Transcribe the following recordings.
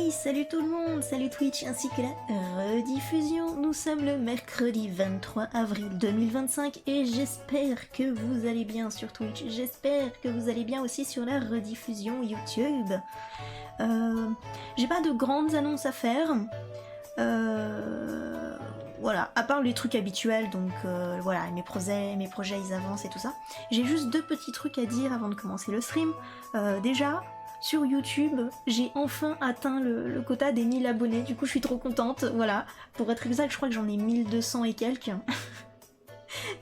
Hey, salut tout le monde, salut Twitch ainsi que la rediffusion. Nous sommes le mercredi 23 avril 2025 et j'espère que vous allez bien sur Twitch. J'espère que vous allez bien aussi sur la rediffusion YouTube. J'ai pas de grandes annonces à faire. Voilà, à part les trucs habituels, donc voilà, mes projets ils avancent et tout ça. J'ai juste deux petits trucs à dire avant de commencer le stream. Déjà, sur YouTube, j'ai enfin atteint le quota des 1000 abonnés, du coup je suis trop contente, voilà. Pour être exact, je crois que j'en ai 1200 et quelques.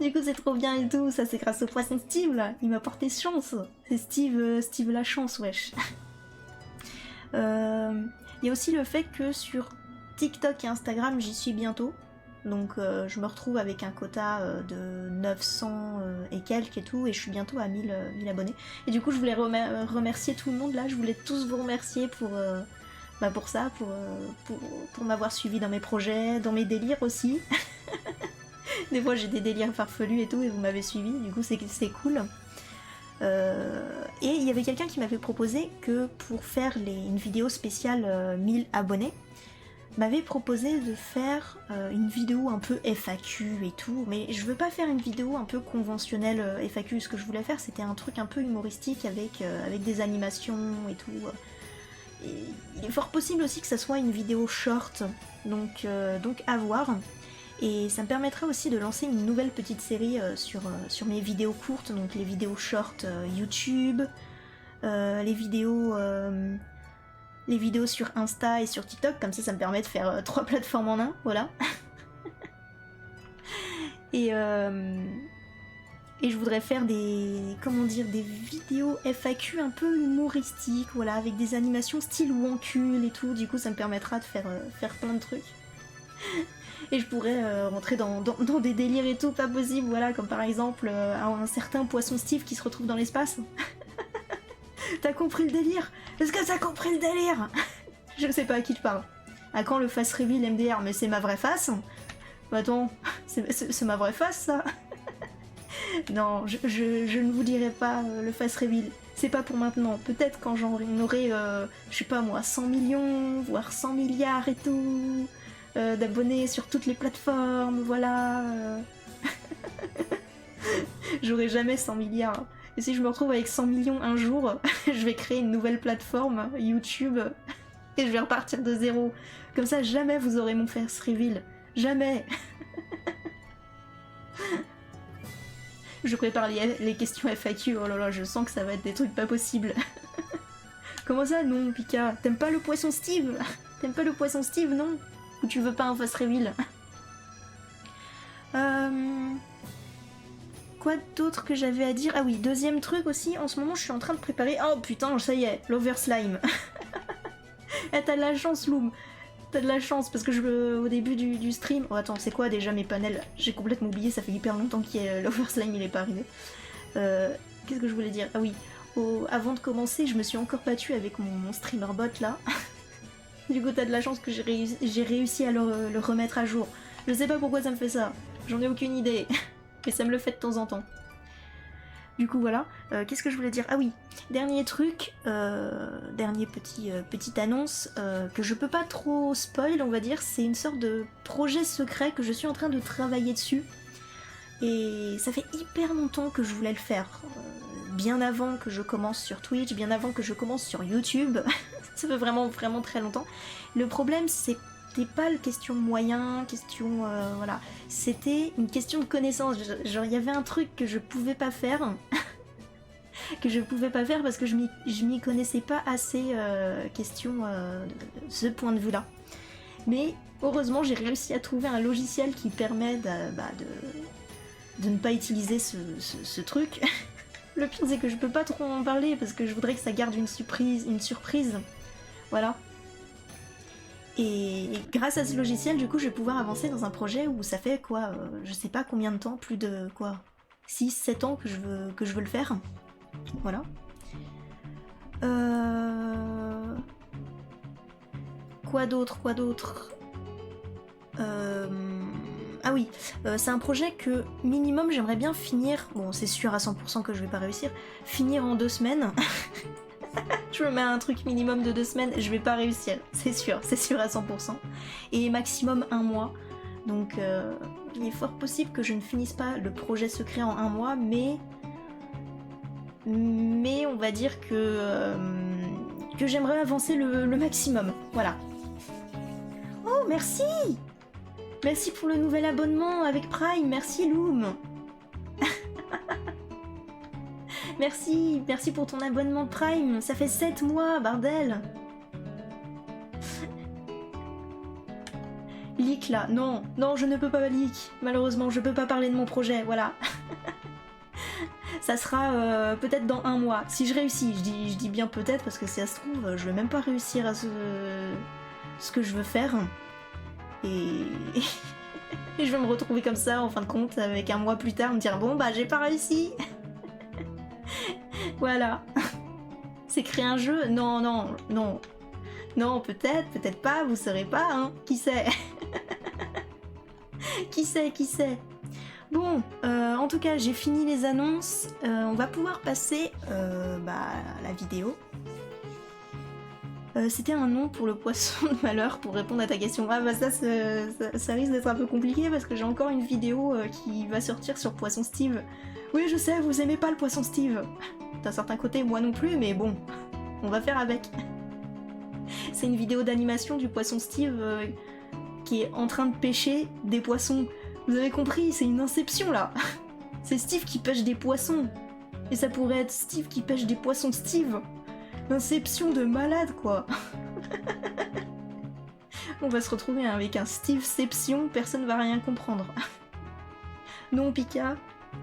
Du coup c'est trop bien et tout, ça c'est grâce au poisson Steve là, il m'a porté chance. C'est Steve la chance, wesh. Il y a aussi le fait que sur TikTok et Instagram j'y suis bientôt. Donc je me retrouve avec un quota de 900 et quelques et tout, et je suis bientôt à 1000 abonnés. Et du coup je voulais remercier tout le monde là, je voulais tous vous remercier pour ça, pour m'avoir suivi dans mes projets, dans mes délires aussi. Des fois j'ai des délires farfelus et tout, et vous m'avez suivi, du coup c'est cool. Et il y avait quelqu'un qui m'avait proposé que pour faire une vidéo spéciale 1000 abonnés, m'avait proposé de faire une vidéo un peu FAQ et tout, mais je veux pas faire une vidéo un peu conventionnelle FAQ. Ce que je voulais faire, c'était un truc un peu humoristique avec des animations et tout. Et il est fort possible aussi que ça soit une vidéo short, donc à voir. Et ça me permettra aussi de lancer une nouvelle petite série sur mes vidéos courtes, donc les vidéos short YouTube, les vidéos sur Insta et sur TikTok, comme ça me permet de faire 3 plateformes en un, voilà. Et je voudrais faire des vidéos FAQ un peu humoristiques, voilà, avec des animations style Woncul et tout, du coup ça me permettra de faire plein de trucs. Et je pourrais rentrer dans des délires et tout, pas possible, voilà, comme par exemple un certain poisson Steve qui se retrouve dans l'espace. T'as compris le délire? Est-ce que t'as compris le délire? Je sais pas à qui je parle. À quand le face reveal MDR? Mais c'est ma vraie face? Attends, c'est ma vraie face ça? Non, je ne vous dirai pas le face reveal. C'est pas pour maintenant. Peut-être quand j'en aurai, je sais pas moi, 100 millions, voire 100 milliards et tout, d'abonnés sur toutes les plateformes, voilà. J'aurai jamais 100 milliards. Et si je me retrouve avec 100 millions un jour, je vais créer une nouvelle plateforme, YouTube, et je vais repartir de zéro. Comme ça, jamais vous aurez mon face reveal. Jamais. Je prépare les questions FAQ, oh là là, je sens que ça va être des trucs pas possibles. Comment ça, non, Pika? T'aimes pas le poisson Steve? T'aimes pas le poisson Steve, non? Ou tu veux pas un face reveal? Quoi d'autre que j'avais à dire? Ah oui, deuxième truc aussi, en ce moment je suis en train de préparer... Oh putain, ça y est, l'overslime. Eh, t'as de la chance, Loom. T'as de la chance, parce que au début du stream... Oh attends, c'est quoi déjà mes panels? J'ai complètement oublié, ça fait hyper longtemps que l'overslime il est pas arrivé. Qu'est-ce que je voulais dire? Ah oui, avant de commencer, je me suis encore battue avec mon streamer bot là. Du coup, t'as de la chance que j'ai réussi à le remettre à jour. Je sais pas pourquoi ça me fait ça, j'en ai aucune idée. Mais ça me le fait de temps en temps. Du coup voilà, qu'est-ce que je voulais dire? Ah oui, dernier truc, petite annonce que je peux pas trop spoil, on va dire, c'est une sorte de projet secret que je suis en train de travailler dessus. Et ça fait hyper longtemps que je voulais le faire. Bien avant que je commence sur Twitch, bien avant que je commence sur YouTube. Ça fait vraiment, vraiment très longtemps. Le problème, c'était pas une question moyen, voilà. C'était une question de connaissance. Genre, il y avait un truc que je pouvais pas faire. Que je pouvais pas faire parce que je m'y connaissais pas assez, de ce point de vue-là. Mais heureusement, j'ai réussi à trouver un logiciel qui permet de ne pas utiliser ce truc. Le pire, c'est que je peux pas trop en parler parce que je voudrais que ça garde une surprise. Voilà. Et grâce à ce logiciel, du coup, je vais pouvoir avancer dans un projet où ça fait quoi, je sais pas combien de temps, plus de quoi, 6-7 ans que je veux le faire. Voilà. Quoi d'autre? Ah oui, c'est un projet que minimum j'aimerais bien finir, bon c'est sûr à 100% que je vais pas réussir, finir en 2 semaines. Je me mets un truc minimum de 2 semaines, je vais pas réussir, c'est sûr à 100%. Et maximum 1 mois. Donc il est fort possible que je ne finisse pas le projet secret en 1 mois, mais on va dire que j'aimerais avancer le maximum. Voilà. Oh, merci! Merci pour le nouvel abonnement avec Prime, merci Loom. Merci pour ton abonnement Prime, ça fait 7 mois, bordel. Leak là, non, je ne peux pas leak, malheureusement, je peux pas parler de mon projet, voilà. Ça sera peut-être dans 1 mois, si je réussis, je dis bien peut-être, parce que si ça se trouve, je vais même pas réussir à ce que je veux faire. Et... et je vais me retrouver comme ça, en fin de compte, avec 1 mois plus tard, me dire bon bah j'ai pas réussi. Voilà. C'est créer un jeu? Non, peut-être pas, vous saurez pas, hein. Qui sait? Qui sait? Bon, en tout cas, j'ai fini les annonces. On va pouvoir passer à la vidéo. C'était un nom pour le poisson de malheur, pour répondre à ta question. Ah bah ça risque d'être un peu compliqué parce que j'ai encore une vidéo qui va sortir sur Poisson Steve. Oui, je sais, vous aimez pas le Poisson Steve. D'un certain côté, moi non plus, mais bon, on va faire avec. C'est une vidéo d'animation du Poisson Steve qui est en train de pêcher des poissons. Vous avez compris, c'est une inception là. C'est Steve qui pêche des poissons. Et ça pourrait être Steve qui pêche des poissons Steve. Inception de malade quoi. On va se retrouver avec un Steveception, personne va rien comprendre. Non Pika.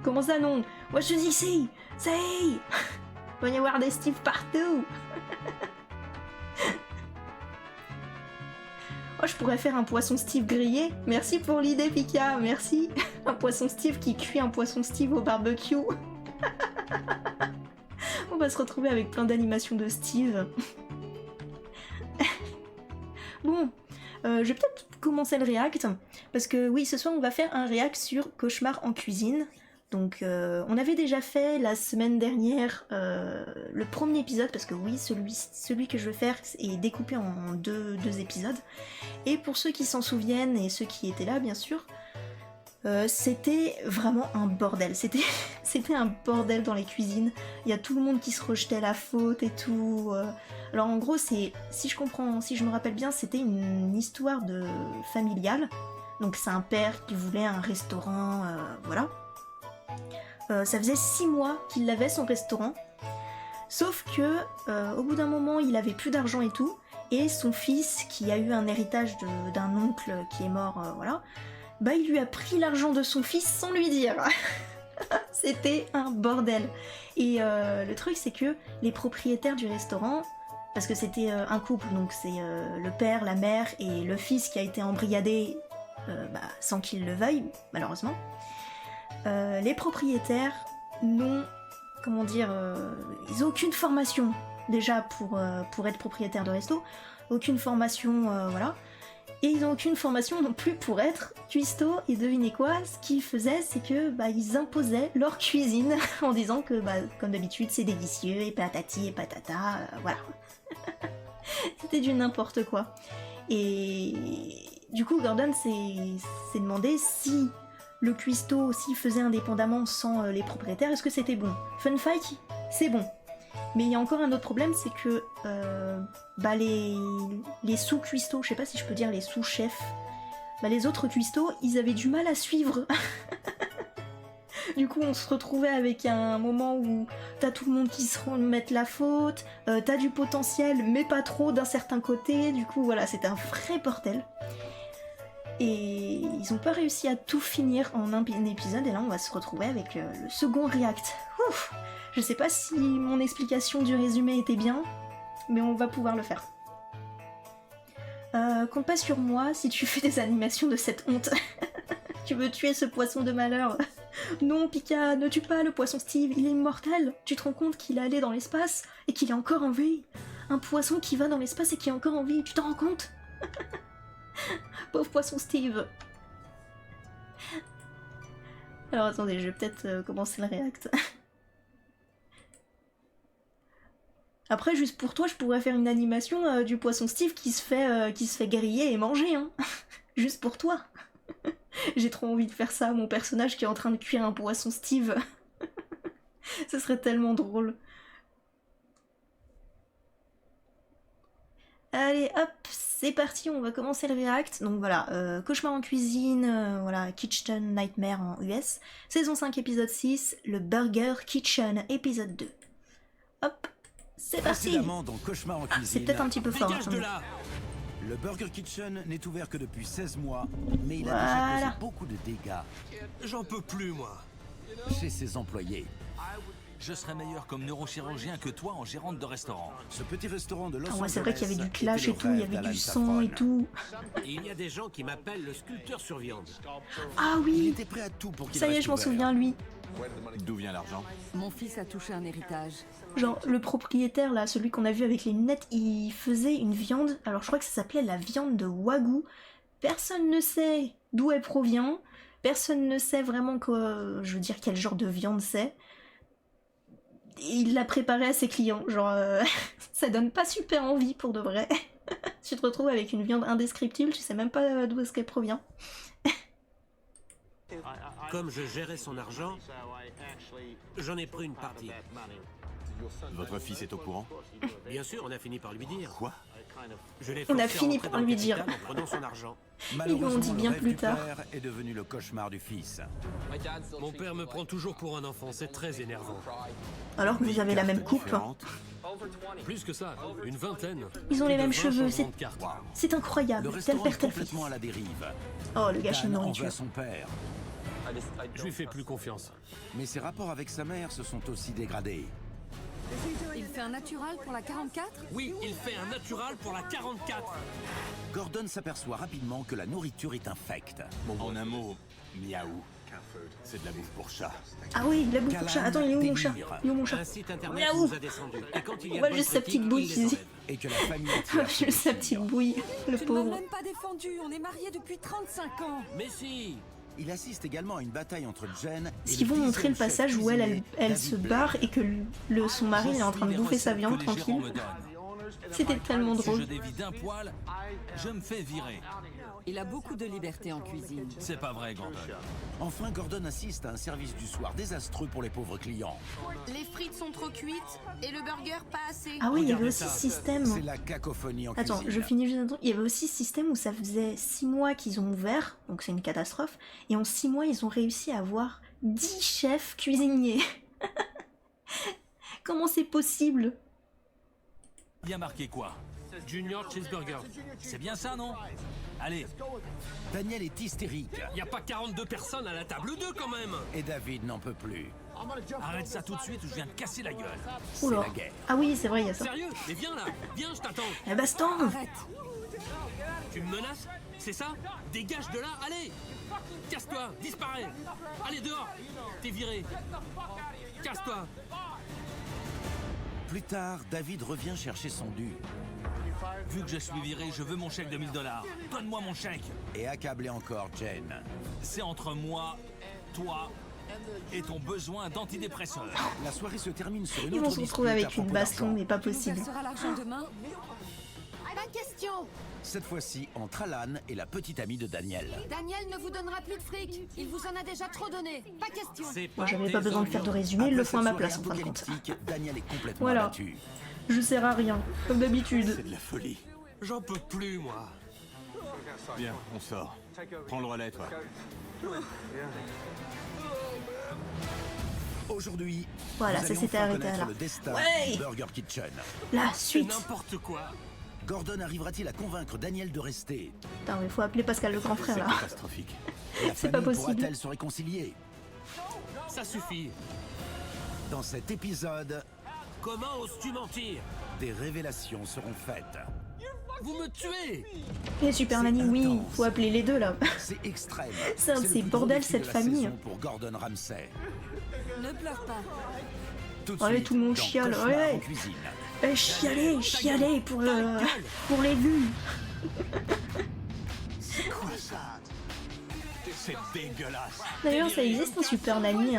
Comment ça non? Moi je dis si. Ça y est. Il va y avoir des Steve partout. Oh, je pourrais faire un poisson Steve grillé. Merci pour l'idée Pika, merci. Un poisson Steve qui cuit un poisson Steve au barbecue. On va se retrouver avec plein d'animations de Steve. Bon, je vais peut-être commencer le react, parce que oui, ce soir on va faire un react sur Cauchemar en cuisine. Donc on avait déjà fait la semaine dernière le premier épisode, parce que oui, celui que je vais faire est découpé en deux épisodes. Et pour ceux qui s'en souviennent, et ceux qui étaient là bien sûr, c'était vraiment un bordel. C'était un bordel dans les cuisines. Il y a tout le monde qui se rejetait la faute et tout. Alors en gros, si je me rappelle bien, c'était une histoire de familiale. Donc c'est un père qui voulait un restaurant, voilà. Ça faisait 6 mois qu'il avait son restaurant. Sauf que au bout d'un moment, il avait plus d'argent et tout. Et son fils, qui a eu un héritage d'un oncle qui est mort, voilà. Bah il lui a pris l'argent de son fils sans lui dire. C'était un bordel. Et le truc c'est que les propriétaires du restaurant, parce que c'était un couple, donc c'est le père, la mère et le fils qui a été embrigadé sans qu'il le veuille, malheureusement. Les propriétaires n'ont, comment dire, ils ont aucune formation déjà pour être propriétaire de resto, aucune formation, voilà. Et ils n'ont aucune formation non plus pour être cuistot. Et devinez quoi, ce qu'ils faisaient, c'est que ils imposaient leur cuisine en disant que, comme d'habitude, c'est délicieux, et patati et patata, voilà. C'était du n'importe quoi. Et du coup, Gordon s'est demandé si le cuistot, s'il faisait indépendamment sans les propriétaires, est-ce que c'était bon? Fun fact, c'est bon. Mais il y a encore un autre problème, c'est que les sous-cuistots, je sais pas si je peux dire les sous-chefs, les autres cuistots, ils avaient du mal à suivre. Du coup, on se retrouvait avec un moment où t'as tout le monde qui se remet la faute, t'as du potentiel, mais pas trop d'un certain côté. Du coup, voilà, c'était un vrai bordel. Et ils ont pas réussi à tout finir en un épisode, et là on va se retrouver avec le second react. Ouf, je sais pas si mon explication du résumé était bien, mais on va pouvoir le faire. Compte pas sur moi si tu fais des animations de cette honte. Tu veux tuer ce poisson de malheur? Non Pika, ne tue pas le poisson Steve, il est immortel. Tu te rends compte qu'il est allé dans l'espace et qu'il est encore en vie? Un poisson qui va dans l'espace et qui est encore en vie, tu t'en rends compte? Pauvre poisson Steve. Alors attendez, je vais peut-être commencer le react. Après, juste pour toi, je pourrais faire une animation du poisson Steve qui se fait griller et manger, hein. Juste pour toi. J'ai trop envie de faire ça, mon personnage qui est en train de cuire un poisson Steve. Ce serait tellement drôle. Allez, hop, c'est parti, on va commencer le react. Donc voilà, Cauchemar en cuisine, voilà, Kitchen Nightmare en US. Saison 5, épisode 6, le Burger Kitchen, épisode 2. Hop, c'est parti. Dans Cauchemar en cuisine. C'est peut-être un petit peu fort. Dégage de là. Le Burger Kitchen n'est ouvert que depuis 16 mois, mais il a Voilà. déjà causé beaucoup de dégâts J'en peux plus, moi. chez ses employés. Je serais meilleur comme neurochirurgien que toi en gérante de restaurant. Ce petit restaurant de Los Ah ouais, Angeles c'est vrai qu'il y avait du clash était et le tout, il y rêve avait d'Alan du sang et Safran. tout. Et il y a des gens qui m'appellent le sculpteur sur viande. Ah Il oui, était prêt à tout pour qu'il ça y est, reste je m'en ouvert. souviens, lui. D'où vient l'argent? Mon fils a touché un héritage. Genre, le propriétaire, là, celui qu'on a vu avec les lunettes, il faisait une viande, alors je crois que ça s'appelait la viande de Wagyu. Personne ne sait d'où elle provient, personne ne sait vraiment quoi, je veux dire, quel genre de viande c'est. Et il l'a préparée à ses clients, genre, ça donne pas super envie pour de vrai. Tu te retrouves avec une viande indescriptible, tu sais même pas d'où est-ce qu'elle provient. Comme je gérais son argent, j'en ai pris une partie. Votre fils est au courant? Bien sûr, on a fini par lui dire. Quoi? Je l'ai On a forcé à fini rentrer par dans lui le dire. capital en prenant son argent. Malheureusement, dit bien le rêve plus du tard. père est devenu le cauchemar du fils. Mon père me prend toujours pour un enfant, c'est très énervant. Alors que vous avez la même coupe. Différente. Plus que ça, une vingtaine. Ils ont les Plus de mêmes 20 cheveux, changements de carte. c'est Le incroyable, tel restaurant père est tel fils. complètement à la dérive. Oh, le gâchis de Dan en veut nourriture. à son père, Je lui fais plus confiance. mais ses rapports avec sa mère se sont aussi dégradés. Il fait un natural pour la 44? Oui, il fait un natural pour la 44. Gordon s'aperçoit rapidement que la nourriture est infecte. En un mot, miaou. C'est de la bouffe pour chat. Ah oui, la bouffe pour chat. Attends, il est où mon chat? Il est où mon chat? Un site internet Miaou. nous a descendu. Et quand il y a On voit de juste bonnes sa petite critiques, bouille il les qui enlève. Et que la famille entière se Juste sa déchire. petite bouille, le Tu ne m'as pauvre. même pas défendu, on est mariés depuis 35 ans. Mais si. Il assiste également à une bataille entre Jen et Est-ce qu'ils vont montrer le passage où elle David se Blaine. barre et que son mari est en train de bouffer sa viande tranquille? C'était tellement Si je drôle. dévie d'un poil, je me fais virer. Il a beaucoup de liberté en cuisine. C'est pas vrai, Gordon. Enfin, Gordon assiste à un service du soir désastreux pour les pauvres clients. Les frites sont trop cuites et le burger pas assez. Ah oui, il y avait Regardez aussi ça. ce système. C'est la cacophonie en Attends, cuisine. je finis juste un truc. Il y avait aussi ce système où ça faisait 6 mois qu'ils ont ouvert, donc c'est une catastrophe, et en 6 mois, ils ont réussi à avoir 10 chefs cuisiniers. Comment c'est possible? Bien marqué quoi? Junior Cheeseburger. C'est bien ça, non? Allez, Daniel est hystérique Il n'y a pas 42 personnes à la table 2 quand même. et David n'en peut plus. arrête ça tout de suite ou je viens te casser la gueule. C'est Oula. la guerre. Oh Ah oui, c'est vrai, il y a ça. Sérieux? Mais viens là. Viens, je t'attends. Eh baston! Arrête. Tu me menaces? C'est ça? Dégage de là, allez! Casse-toi, disparais! Allez dehors! T'es viré! Casse-toi! Plus tard, David revient chercher son dû Vu que je suis viré, je veux mon chèque de 1000 $. Donne-moi mon chèque. et accabler encore Jen. C'est entre moi, toi et ton besoin d'antidépresseur. La soirée se termine sur une Ils vont autre se dispute retrouver à avec une propos baston, d'argent. mais pas Tu nous possible. verseras l'argent demain? Pas question. Cette fois-ci entre Alan et la petite amie de Daniel. Daniel ne vous donnera plus de fric. Il vous en a déjà trop donné. Pas question. C'est Moi, j'avais tes pas besoin de faire de oignons. résumé, ils le Après font à ma cette place soirée en fin de compte. apocalyptique, Daniel est complètement Voilà. abattu. Je sers à rien, comme d'habitude. C'est de la folie. J'en peux plus, moi. Bien, on sort. Prends le relais, toi. Aujourd'hui, Voilà, nous ça allons s'était enfin arrêté connaître là. le destin Ouais. du Burger Kitchen. La C'est suite. n'importe quoi. Gordon arrivera-t-il à convaincre Daniel de rester? Putain, mais faut appeler Pascal le grand frère là. Catastrophique. La C'est pas famille possible. pourra-t-elle se réconcilier? Ça suffit. Dans cet épisode, Comment oses-tu mentir? des révélations seront faites. Vous me tuez! Et Super C'est Nanny, oui, intense. faut appeler les deux là. C'est extrême. C'est un de le ces plus gros bordels, défi cette de la famille. saison pour Gordon Ramsay. Ne pleure pas. Tout de Allez, suite, tout le monde dans chiale, Cauchemar ouais. en cuisine. Chialer pour les vues. C'est dégueulasse. D'ailleurs, ça existe un Super Nanny,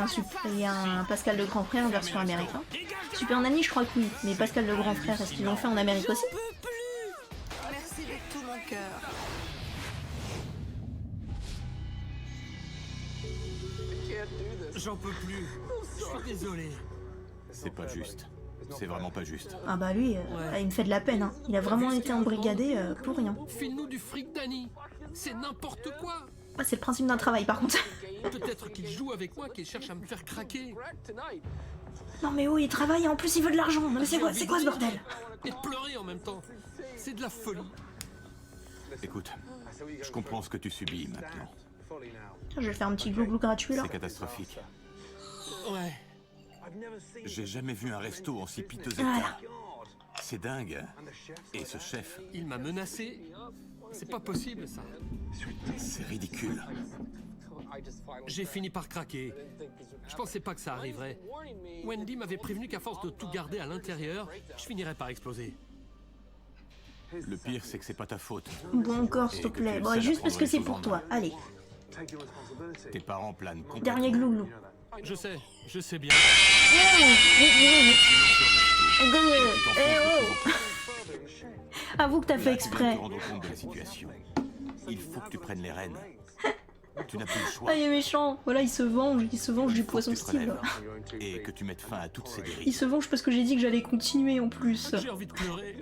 il y a un Pascal le Grand Frère version américain. Super Nanny, je crois que oui, mais Pascal le Grand Frère, est-ce qu'ils l'ont fait en Amérique aussi? Je peux plus. Merci de tout mon cœur. J'en peux plus. Je suis désolé. C'est pas juste. C'est vraiment pas juste. Ah bah lui, il me fait de la peine, hein. Il a vraiment été embrigadé pour rien. File-nous du fric, Danny. C'est n'importe quoi. Ah, c'est le principe d'un travail par contre. Peut-être qu'il joue avec moi, qu'il cherche à me faire craquer. Non mais oh, il travaille et en plus il veut de l'argent. Non mais c'est quoi ce bordel? Et de pleurer en même temps. C'est de la folie. Écoute, je comprends ce que tu subis maintenant. Je vais faire un petit glouglou gratuit là. C'est catastrophique. Ouais. J'ai jamais vu un resto en si piteux état. C'est dingue. Et ce chef, Il m'a menacé. C'est pas possible, ça. c'est ridicule. J'ai fini par craquer. Je pensais pas que ça arriverait. Wendy m'avait prévenu qu'à force de tout garder à l'intérieur, je finirais par exploser. Le pire, c'est que c'est pas ta faute. Bon encore s'il te Et que tu plaît. es le Bon, seul à juste parce prendre que les c'est choses pour en toi. main. Allez, Tes parents planent complètement. dernier glouglou. Je sais bien. Avoue que t'as fait Là, tu viens de exprès. te rendre compte de la situation. Il faut que tu prennes les rênes. Tu n'as plus le choix. Ah, il est méchant. Voilà, il se venge du poisson Que tu te Steve. relèves et que tu mettes fin à toutes ces Il dérives. se venge parce que j'ai dit que j'allais continuer en plus. J'ai envie de pleurer.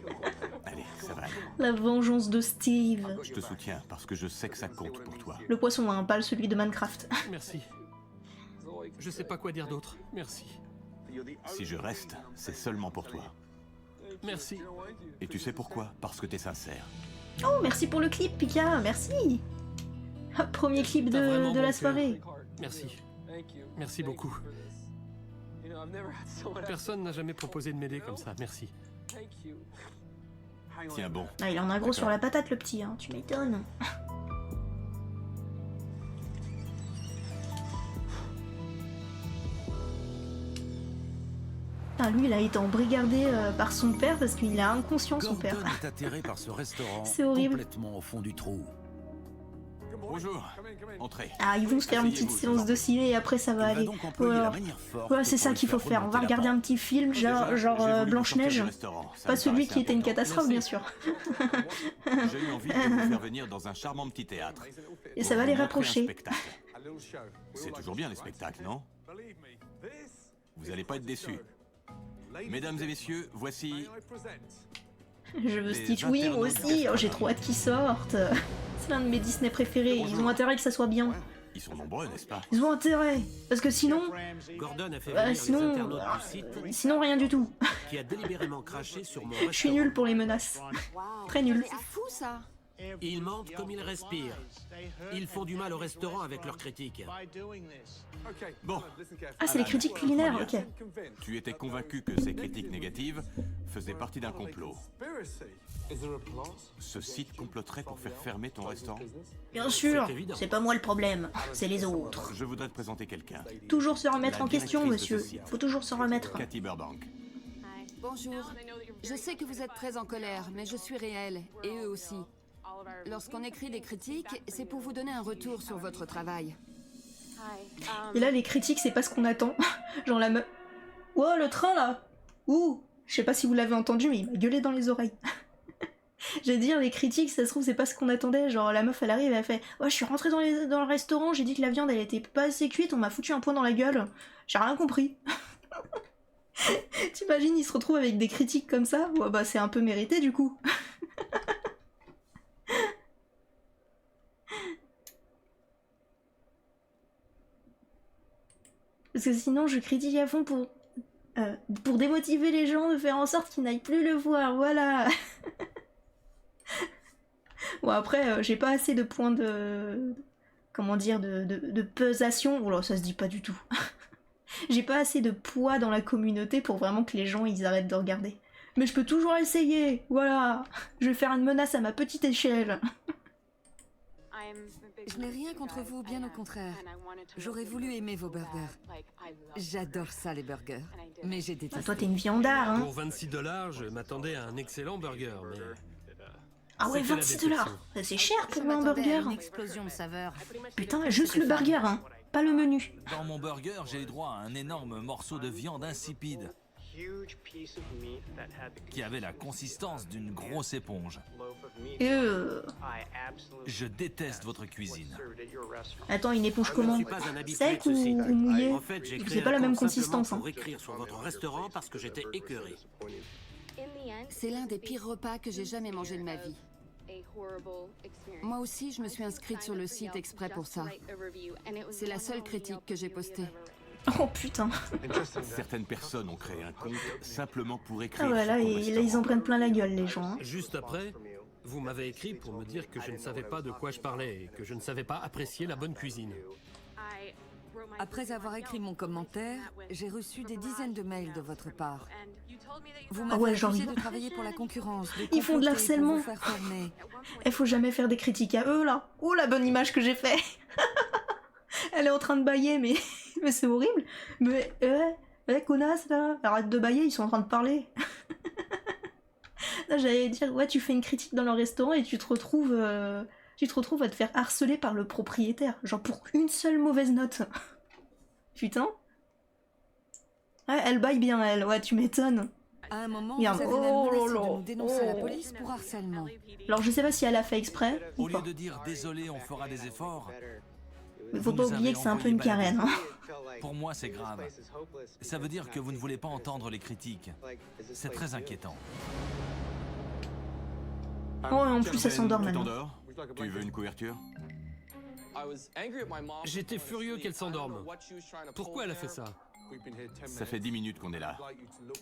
Allez, ça va aller. La vengeance de Steve. Je te soutiens parce que je sais que ça compte pour toi. Le poisson, hein, pas celui de Minecraft. Merci. Je sais pas quoi dire d'autre. Merci. Si je reste, c'est seulement pour toi. Merci. Et tu sais pourquoi? Parce que t'es sincère. Oh, merci pour le clip, Pika. Merci. Ah, premier clip T'as vraiment de bon la cœur. soirée. Merci. Merci beaucoup. Personne n'a jamais proposé de m'aider comme ça. Merci. Tiens bon. Ah, il en a gros sur la patate, le petit, hein. Tu m'étonnes. Ah, lui, il a été embrigardé par son père parce qu'il est inconscient, son père. Gordon est atterré par ce restaurant C'est horrible. complètement au fond du trou. Bonjour. Entrez. Ah, ils vont se faire une petite Asseyez-vous, séance de ciné et après ça va Il va aller. donc employer Voilà, la manière forte voilà c'est pour ça lui qu'il faut faire. On va remonter la regarder un pente. petit film, genre Déjà, j'ai voulu vous sortir Blanche-Neige. du restaurant. Ça Pas me celui paraissait qui était une important. catastrophe, bien sûr. J'ai eu envie de vous faire venir dans un charmant petit théâtre. Et ça va les Vous montrer un rapprocher. spectacle. C'est toujours bien les spectacles, non? Vous allez pas être déçus. Mesdames et messieurs, voici... Je veux Les Stitch, oui, moi internautes aussi. Oh, j'ai d'Espagne. trop hâte qu'ils sortent. C'est l'un de mes Disney préférés. Ils ont intérêt que ça soit bien. Ils sont nombreux, n'est-ce pas? Ils ont intérêt. Parce que sinon, Gordon a fait venir les sinon, internautes du site sinon rien du tout. qui a délibérément craché sur mon Je suis restaurant. nulle pour les menaces. Très nulle. C'est fou ça. Ils mentent comme ils respirent. Ils font du mal au restaurant avec leurs critiques. Bon, Ah, c'est les critiques culinaires, ok. tu étais convaincu que ces critiques négatives faisaient partie d'un complot. Ce site comploterait pour faire fermer ton restaurant? Bien sûr, C'est évident. c'est pas moi le problème, c'est les autres. Je voudrais te présenter quelqu'un. Toujours se remettre La en question, directrice de monsieur. ce site. Faut toujours se remettre. Cathy Burbank. Bonjour. Je sais que vous êtes très en colère, mais je suis réelle, et eux aussi. Lorsqu'on écrit des critiques, c'est pour vous donner un retour sur votre travail. Et là, les critiques, c'est pas ce qu'on attend. Genre la meuf. Oh, le train là! Ouh! Je sais pas si vous l'avez entendu, mais il m'a gueulé dans les oreilles. J'allais dire, les critiques, ça se trouve, c'est pas ce qu'on attendait. Genre, la meuf, elle arrive, elle fait: ouais, je suis rentrée dans le restaurant, j'ai dit que la viande, elle était pas assez cuite, on m'a foutu un poing dans la gueule. J'ai rien compris. T'imagines, il se retrouve avec des critiques comme ça? Ouais, bah, c'est un peu mérité, du coup. Parce que sinon, je critique à fond pour démotiver les gens, de faire en sorte qu'ils n'aillent plus le voir, voilà. Bon, après, j'ai pas assez de points de... Comment dire, de pesation. Oh là, ça se dit pas du tout. J'ai pas assez de poids dans la communauté pour vraiment que les gens, ils arrêtent de regarder. Mais je peux toujours essayer, voilà. Je vais faire une menace à ma petite échelle. Je n'ai rien contre vous, bien au contraire. J'aurais voulu aimer vos burgers. J'adore ça, les burgers. Mais j'ai Bah, détesté. toi, t'es une viandard, hein. Pour $26, je m'attendais à un excellent burger, mais Ah ouais, C'était la 26 déception. $. C'est cher Je pour un m'attendais à burger. une explosion de saveurs. Putain, juste le burger, hein. Pas le menu. Dans mon burger, j'ai eu droit à un énorme morceau de viande insipide qui avait la consistance d'une grosse éponge. Je déteste votre cuisine. Attends, une éponge Je ne comment? suis pas un habitué Sec de ou, ce site. mouillé? En fait, j'ai C'est créé pas un la même compte simplement consistance. Hein. pour écrire sur votre restaurant parce que j'étais écœuré. C'est l'un des pires repas que j'ai jamais mangé de ma vie. Moi aussi, je me suis inscrite sur le site exprès pour ça. C'est la seule critique que j'ai postée. Oh putain. Certaines personnes ont créé un compte simplement pour écrire. Ah ouais, là, sur ton là, ils restaurant. en prennent plein la gueule, les gens. Hein. Juste après, vous m'avez écrit pour me dire que je ne savais pas de quoi je parlais et que je ne savais pas apprécier la bonne cuisine. Après avoir écrit mon commentaire, j'ai reçu des dizaines de mails de votre part. Vous Ah m'avez ouais, genre, accusé de travailler pour la concurrence, de Ils font de comploter pour l'harcèlement. vous faire fermer. Eh, faut jamais faire des critiques à eux, là. Oh, la bonne image que j'ai fait. Elle est en train de bailler, mais, mais c'est horrible. Mais, connasse, là. Arrête de bailler, ils sont en train de parler. Là, j'allais dire, ouais, tu fais une critique dans leur restaurant et tu te retrouves à te faire harceler par le propriétaire. Genre pour une seule mauvaise note. Putain. Ouais, elle baille bien, elle. Ouais, tu m'étonnes. À un moment, Merde. vous avez même Oh menacé là là. de nous dénoncer à la Oh. police pour harcèlement. Alors, je sais pas si elle a fait exprès ou Au lieu pas. de dire désolé, on fera des efforts, Mais faut vous pas nous oublier avez que c'est un peu envoyé une carène. balader. Hein. Pour moi, c'est grave. Ça veut dire que vous ne voulez pas entendre les critiques. C'est très inquiétant. Oh, et en plus, elle s'endort Tu maintenant. t'endors? Tu veux une couverture? J'étais furieux qu'elle s'endorme. Pourquoi elle a fait ça? Ça fait 10 minutes qu'on est là.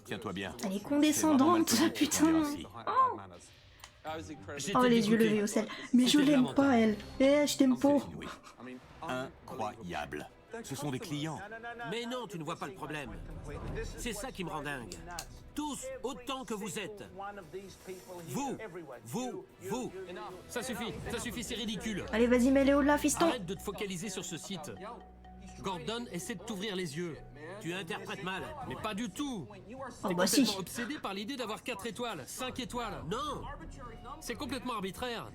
Tiens-toi bien. Elle est C'est vraiment mal condescendante, poli de putain. conduire ainsi. J'étais Oh, les yeux dégoûté. levés au ciel. Mais je C'était l'aime lamentable. pas, elle. Eh, je t'aime C'est pas. inouï. Incroyable. Ce sont des clients. Mais non, tu ne vois pas le problème. C'est ça qui me rend dingue. Tous, autant que vous êtes. Vous. Ça suffit, c'est ridicule. Allez, vas-y, mets-les haut de là, fiston. Arrête de te focaliser sur ce site. Gordon essaie de t'ouvrir les yeux. Tu interprètes mal. Mais pas du tout. Oh, T'es bah si. complètement obsédé par l'idée d'avoir 4 étoiles, 5 étoiles. Non. C'est complètement arbitraire.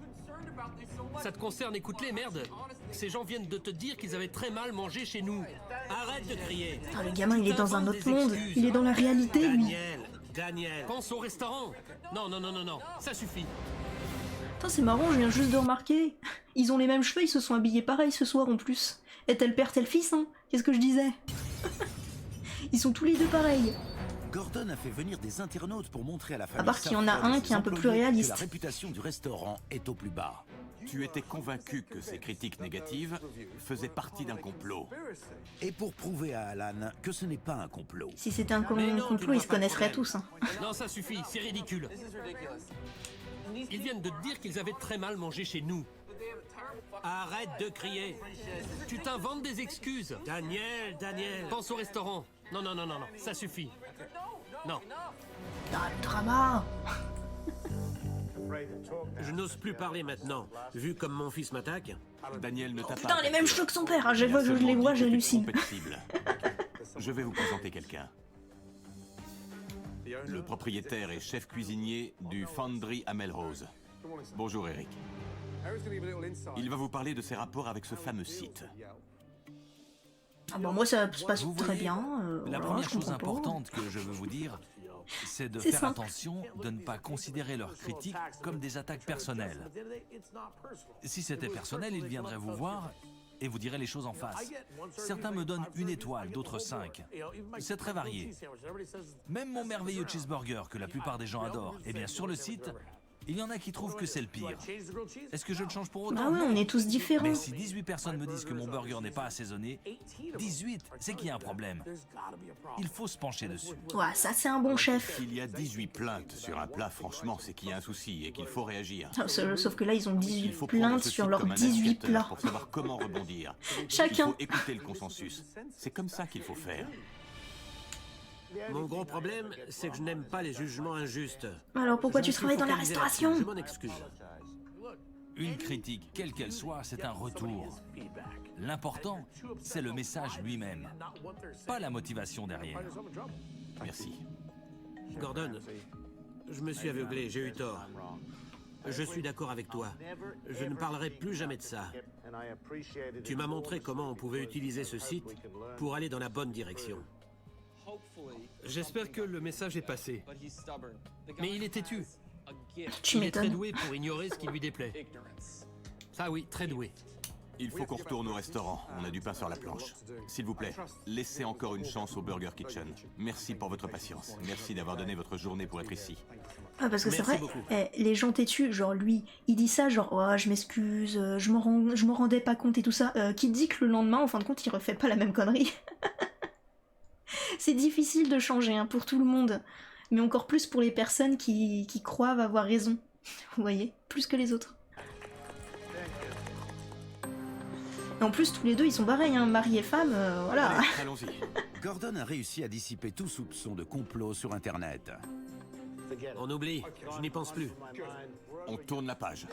Ça te concerne, écoute-les, merde. Ces gens viennent de te dire qu'ils avaient très mal mangé chez nous. Arrête de crier. Ah, le gamin, il est dans un T'inventes autre des monde. excuses. Il est dans la réalité, lui. Daniel. Pense au restaurant. Non, ça suffit. Putain, c'est marrant, je viens juste de remarquer. Ils ont les mêmes cheveux, ils se sont habillés pareil ce soir en plus. Et tel père, tel fils, hein. Qu'est-ce que je disais? Ils sont tous les deux pareils. Gordon a fait venir des internautes pour montrer à la famille part qu'il y en a Saffron et un ses qui est un peu plus employés réaliste. que la réputation du restaurant est au plus bas. Tu étais convaincu que ces critiques négatives faisaient partie d'un complot. Et pour prouver à Alan que ce n'est pas un complot. Si c'était un Mais non, tu complot, ne ils vois se pas le connaisseraient problème. tous. Hein. Non, ça suffit, c'est ridicule. Ils viennent de te dire qu'ils avaient très mal mangé chez nous. Arrête de crier. Tu t'inventes des excuses. Daniel. Pense au restaurant. Non, ça suffit. Non, Ah, le drama. Je n'ose plus parler maintenant. Vu comme mon fils m'attaque. Daniel ne t'a pas Putain, les attaqué. mêmes cheveux que son père. À chaque Il a fois que je seulement les dit vois, que tu te j'hallucine. trompais de cible. Je vais vous présenter quelqu'un. Le propriétaire et chef cuisinier du Foundry à Melrose. Bonjour Eric. Il va vous parler de ses rapports avec ce fameux site. Ah bon, moi, ça se passe Vous très voyez, bien. La voilà, première je chose comprends pas. importante que je veux vous dire, c'est de C'est faire simple. attention de ne pas considérer leurs critiques comme des attaques personnelles. Si c'était personnel, ils viendraient vous voir et vous direz les choses en face. Certains me donnent 1 étoile, d'autres 5. C'est très varié. Même mon merveilleux cheeseburger que la plupart des gens adorent, eh bien sur le site, il y en a qui trouvent que c'est le pire. Est-ce que je le change pour autant? Ah ouais, on est tous différents. Mais si 18 personnes me disent que mon burger n'est pas assaisonné, 18, c'est qu'il y a un problème. Il faut se pencher dessus. Ouais, ça, c'est un bon chef. S'il y a 18 plaintes sur un plat, franchement, c'est qu'il y a un souci et qu'il faut réagir. Ah, Sauf que là, ils ont Il 18 faut prendre plaintes ce sur site leurs comme un 18 indicateur plats. pour savoir comment rebondir. Chacun. Il faut écouter le consensus. C'est comme ça qu'il faut faire. Mon gros problème, c'est que je n'aime pas les jugements injustes. Alors pourquoi Je tu me suis travailles dans la focalisé restauration? là-dessus, Je m'en excuse. Une critique, quelle qu'elle soit, c'est un retour. L'important, c'est le message lui-même, pas la motivation derrière. Merci. Gordon, je me suis aveuglé, j'ai eu tort. Je suis d'accord avec toi. Je ne parlerai plus jamais de ça. Tu m'as montré comment on pouvait utiliser ce site pour aller dans la bonne direction. J'espère que le message est passé. Mais il est têtu. Tu Il est très m'étonnes. doué pour ignorer ce qui lui déplaît. Ça oui, très doué. Il faut qu'on retourne au restaurant. On a du pain sur la planche. S'il vous plaît, laissez encore une chance au Burger Kitchen. Merci pour votre patience. Merci d'avoir donné votre journée pour être ici. Ah, parce que c'est Merci vrai, beaucoup. les gens têtus, genre lui, il dit ça, genre, oh, je m'excuse, je me rendais pas compte et tout ça, qui dit que le lendemain, en fin de compte, il refait pas la même connerie. C'est difficile de changer, hein, pour tout le monde, mais encore plus pour les personnes qui croient avoir raison. Vous voyez, plus que les autres. Et en plus, tous les deux, ils sont pareils, hein, mari et femme, voilà. Allez, allons-y. Gordon a réussi à dissiper tout soupçon de complot sur Internet. On oublie, je n'y pense plus. On tourne la page.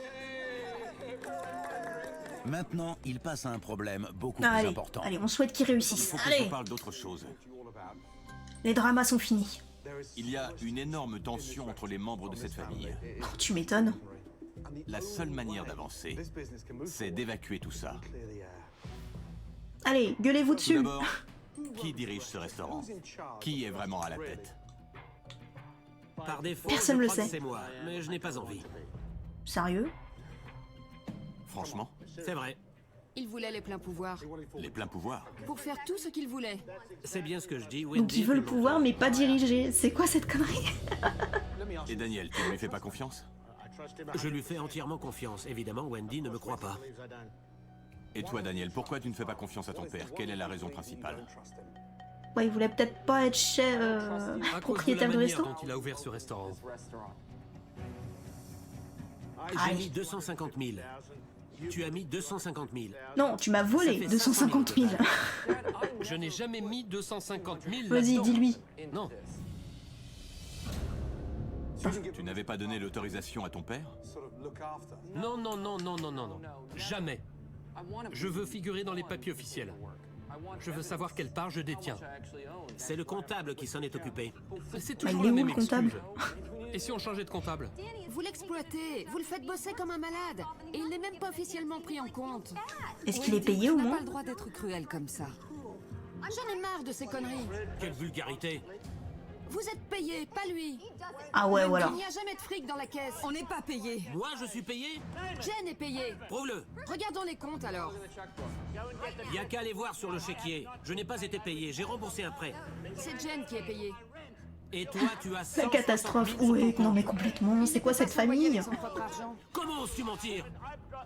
Maintenant, il passe à un problème beaucoup Ah, plus allez, important. allez, on souhaite qu'ils Il réussissent. faut qu'on se Allez, parle d'autre chose. les dramas sont finis. Il y a une énorme tension entre les membres de cette famille. Oh, tu m'étonnes. La seule manière d'avancer, c'est d'évacuer tout ça. Allez, gueulez-vous Tout dessus. d'abord, qui dirige ce restaurant? Qui est vraiment à la tête? Par défaut, Personne je le crois que sait. c'est moi, mais je n'ai pas envie. Sérieux? Franchement, C'est vrai, Il voulait les pleins pouvoirs. les pleins pouvoirs. Pour faire tout ce qu'il voulait. c'est bien ce que je dis. Donc Wendy, il veut le tu pouvoir, m'entends. mais pas diriger. C'est quoi cette connerie? Et Daniel, tu ne lui fais pas confiance? Je lui fais entièrement confiance. Évidemment, Wendy ne me croit pas. Et toi, Daniel, pourquoi tu ne fais pas confiance à ton père? Quelle est la raison principale? Ouais, il voulait peut-être pas être chef, À cause de la propriétaire de manière resto. dont il a ouvert ce restaurant. J'ai Aïe. mis 250 000. Tu as mis 250 000. Non, tu m'as Ça volé fait 250 000. Je n'ai jamais mis 250 000 Vas-y, là-dedans. dis-lui. Non, Tu n'avais pas donné l'autorisation à ton père? non, non, non, non, non, non, non. Jamais. Je veux figurer dans les papiers officiels. Je veux savoir quelle part je détiens. C'est le comptable qui s'en est occupé. Mais c'est Bah, toujours il est la où, même le comptable? excuse. Et si on changeait de comptable? Vous l'exploitez, vous le faites bosser comme un malade. Et il n'est même pas officiellement pris en compte. Est-ce qu'il est Wendy, payé au tu n'as moins? pas le droit d'être cruel comme ça. J'en ai marre de ces conneries. Quelle vulgarité. Vous êtes payé, pas lui. Ah ouais, voilà. Il n'y a jamais de fric dans la caisse. On n'est pas payé. Moi, je suis payé? Jen est payée. Prouve-le. Regardons les comptes alors. Il n'y a qu'à aller voir sur le chéquier. Je n'ai pas été payé. J'ai remboursé un prêt. C'est Jen qui est payée. Et toi, tu as La 160 000 catastrophe. sur ton Oui, compte. non mais complètement. C'est quoi Il ne peut cette pas s'envoyer famille? avec son propre argent. Comment oses-tu mentir?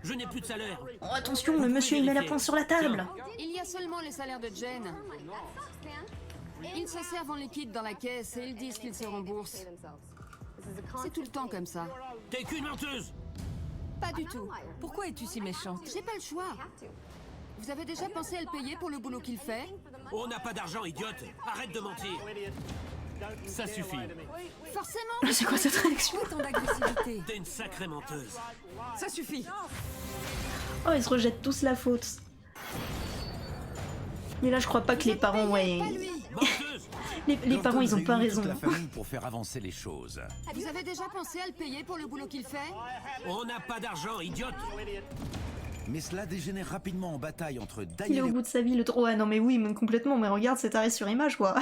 Je n'ai plus de salaire. Oh, attention, le monsieur il met la pointe sur la table. Il y a seulement les salaires de Jen. Ils se servent en liquide dans la caisse et ils disent qu'ils se remboursent. C'est tout le temps comme ça. T'es qu'une menteuse. Pas du tout. Pourquoi es-tu si méchante? J'ai pas le choix. Vous avez déjà pensé à le payer pour le boulot qu'il fait? On n'a pas d'argent, idiote. Arrête de mentir. Ça suffit. Forcément. C'est quoi cette réaction? Tant d'agressivité. T'es une sacrée menteuse. Ça suffit. Oh, ils se rejettent tous la faute. Mais là, je crois pas que les parents, ouais. Pas lui. Menteuse. Les Gordon parents, ils ont pas réunit raison. toute la famille pour faire avancer les choses. Vous avez déjà pensé à le payer pour le boulot qu'il fait? On n'a pas d'argent, idiote. Mais cela dégénère rapidement en bataille entre Il est Daniel au bout de sa vie, le trop. Ah non, mais oui, mais complètement. Mais regarde cet arrêt sur image, quoi.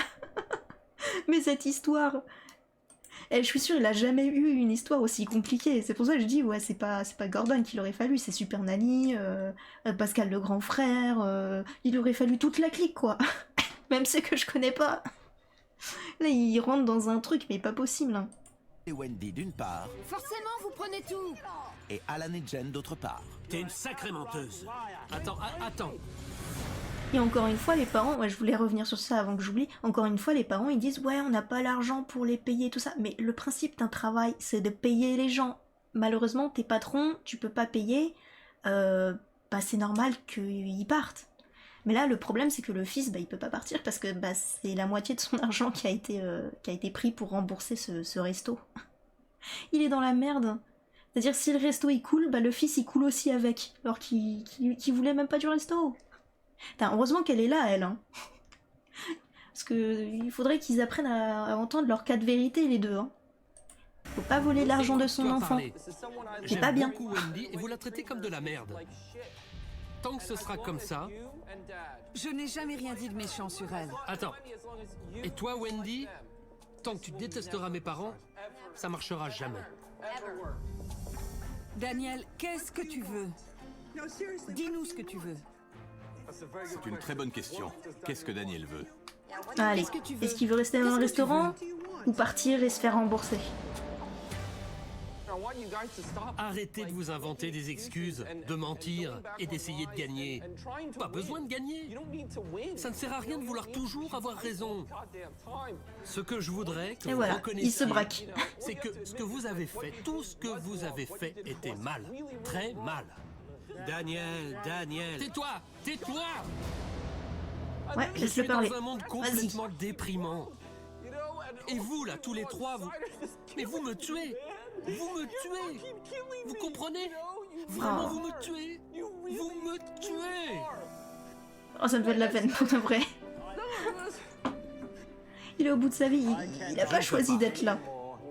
Mais cette histoire. Je suis sûre, il a jamais eu une histoire aussi compliquée. C'est pour ça que je dis, ouais, c'est pas Gordon qu'il aurait fallu, c'est Super Nanny, Pascal le grand frère. Il aurait fallu toute la clique, quoi. Même ceux que je connais pas. Là, il rentre dans un truc, mais pas possible. Hein. et Wendy d'une part, Forcément, vous prenez tout. et Alan et Jen d'autre part. T'es une sacrée menteuse. Attends, attends. Et encore une fois, les parents, ouais, je voulais revenir sur ça avant que j'oublie, encore une fois, les parents, ils disent, ouais, on n'a pas l'argent pour les payer, tout ça. Mais le principe d'un travail, c'est de payer les gens. Malheureusement, t'es patron, tu peux pas payer, bah c'est normal qu'ils partent. Mais là, le problème, c'est que le fils, bah, il peut pas partir parce que bah, c'est la moitié de son argent qui a été pris pour rembourser ce resto. Il est dans la merde. C'est-à-dire, si le resto il coule, bah, le fils il coule aussi avec, alors qu'il voulait même pas du resto. Putain, heureusement qu'elle est là, elle. Hein. Parce que il faudrait qu'ils apprennent à entendre leur cas de vérité, les deux. Hein. Faut pas voler l'argent de son Écoute-toi enfant. parler. C'est J'aime pas bien. beaucoup Wendy et vous la traitez comme de la merde. Tant que ce sera comme ça... Je n'ai jamais rien dit de méchant sur elle. Attends. Et toi, Wendy, tant que tu détesteras mes parents, ça marchera jamais. Daniel, qu'est-ce que tu veux? Dis-nous ce que tu veux. C'est une très bonne question. Qu'est-ce que Daniel veut? Allez, Qu'est-ce que tu veux? est-ce qu'il veut rester dans le Qu'est-ce que tu restaurant ou partir et se faire rembourser? Arrêtez de vous inventer des excuses, de mentir et d'essayer de gagner. Pas besoin de gagner. Ça ne sert à rien de vouloir toujours avoir raison. Ce que je voudrais que Et vous voilà, reconnaissiez, il se braque. c'est que ce que vous avez fait, tout ce que vous avez fait était mal. Très mal. Daniel, Daniel. Tais-toi! Tais-toi! Ouais, Je laisse-le suis parler. dans un monde complètement déprimant. Et vous, là, tous les trois, vous... Mais vous me tuez! Vous me tuez! Vous comprenez? Vraiment, Oh. vous me tuez! Vous me tuez! Oh, ça me fait de la peine pour de vrai. Il est au bout de sa vie, il a pas choisi d'être là.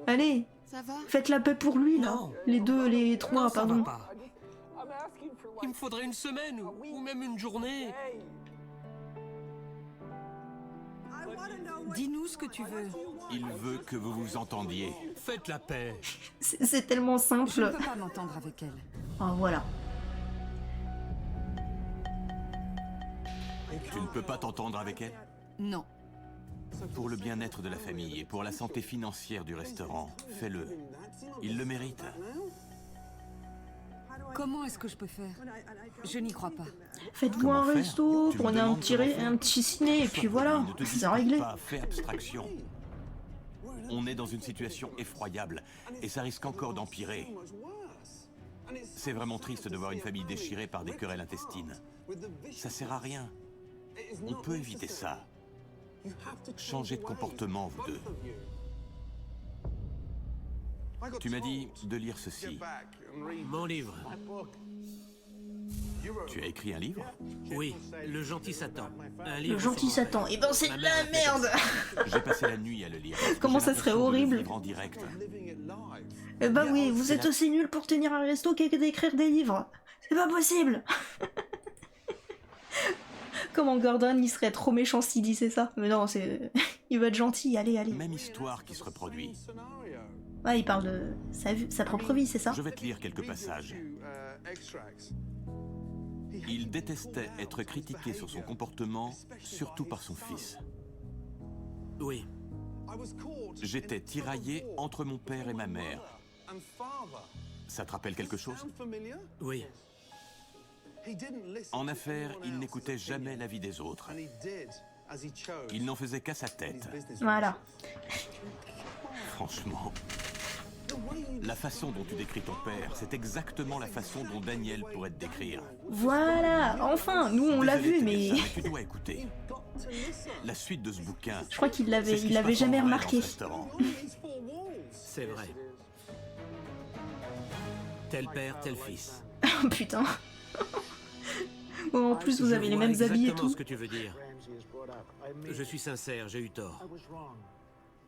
Allez, Ça va? faites la paix pour lui, là. Non. Les trois, Non, ça pardon. va pas. Il me faudrait une semaine ou même une journée. Dis-nous ce que tu veux. Il veut que vous vous entendiez. Faites la paix. C'est tellement Je simple. ne peux pas m'entendre avec elle. Oh, voilà. Tu ne peux pas t'entendre avec elle? Non. Pour le bien-être de la famille et pour la santé financière du restaurant, fais-le. Il le mérite. Comment est-ce que je peux faire? Je n'y crois pas. Faites-vous Comment un faire? resto, Tu me prenez demandes comment faire? un petit ciné, et puis voilà. Ne te C'est dispute réglé. pas, fais abstraction. On est dans une situation effroyable et ça risque encore d'empirer. C'est vraiment triste de voir une famille déchirée par des querelles intestines. Ça sert à rien. On peut éviter ça. Changez de comportement, vous deux. Tu m'as dit de lire ceci. Mon livre. Tu as écrit un livre? Oui, Le Gentil Satan. Un livre Le gentil sur mon Satan. père. Et ben c'est Ma de mère la a fait merde. J'ai passé la nuit à le lire. parce que Comment j'ai ça serait l'impression de le horrible. vivre en direct. Eh bah oui, vous êtes aussi nul pour tenir un resto qu'à d'écrire des livres. C'est pas possible. Comment Gordon, il serait trop méchant s'il disait ça. Mais non, c'est... il veut être gentil, allez, allez. Même histoire qui se reproduit. Ouais, il parle de sa propre vie, c'est ça? Je vais te lire quelques passages. Il détestait être critiqué sur son comportement, surtout par son fils. Oui. J'étais tiraillé entre mon père et ma mère. Ça te rappelle quelque chose? Oui. En affaires, il n'écoutait jamais l'avis des autres. Il n'en faisait qu'à sa tête. Voilà. Franchement. La façon dont tu décris ton père, c'est exactement la façon dont Daniel pourrait te décrire. Voilà, enfin, nous on l'a Désolé vu, de te dire mais ça, tu dois écouter. La suite de ce bouquin. je crois qu'il c'est l'avait, ce qui il se l'avait passe en jamais vrai dans remarqué. ce restaurant. C'est vrai. Tel père, tel fils. Oh, putain. Bon, en plus, vous avez les Je vois mêmes habits et exactement tout. ce que tu veux dire. Je suis sincère, j'ai eu tort.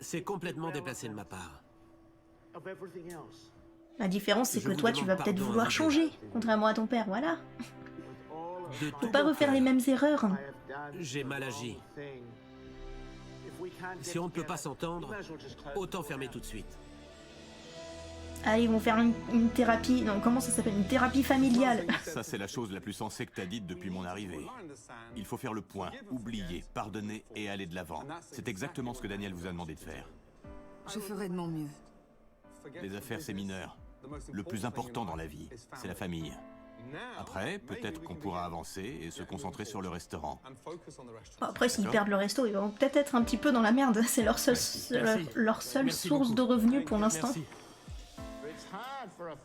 C'est complètement déplacé de ma part. La différence, c'est Je que vous toi, tu vas demande peut-être pardon à vouloir vous deux. changer, contrairement à ton père, voilà. De Faut tout pas mon refaire cœur, les mêmes erreurs. J'ai mal agi. Si on ne peut pas s'entendre, autant fermer tout de suite. Allez, ils vont faire une thérapie, non, comment ça s'appelle? Une thérapie familiale. Ça, c'est la chose la plus sensée que t'as dite depuis mon arrivée. Il faut faire le point, oublier, pardonner et aller de l'avant. C'est exactement ce que Daniel vous a demandé de faire. Je ferai de mon mieux. Les affaires, c'est mineur. Le plus important dans la vie, c'est la famille. Après, peut-être qu'on pourra avancer et se concentrer sur le restaurant. Bon, après, s'ils D'accord. perdent le resto, ils vont peut-être être un petit peu dans la merde. C'est leur seule, Merci. leur seule Merci source beaucoup. de revenus pour l'instant. Merci.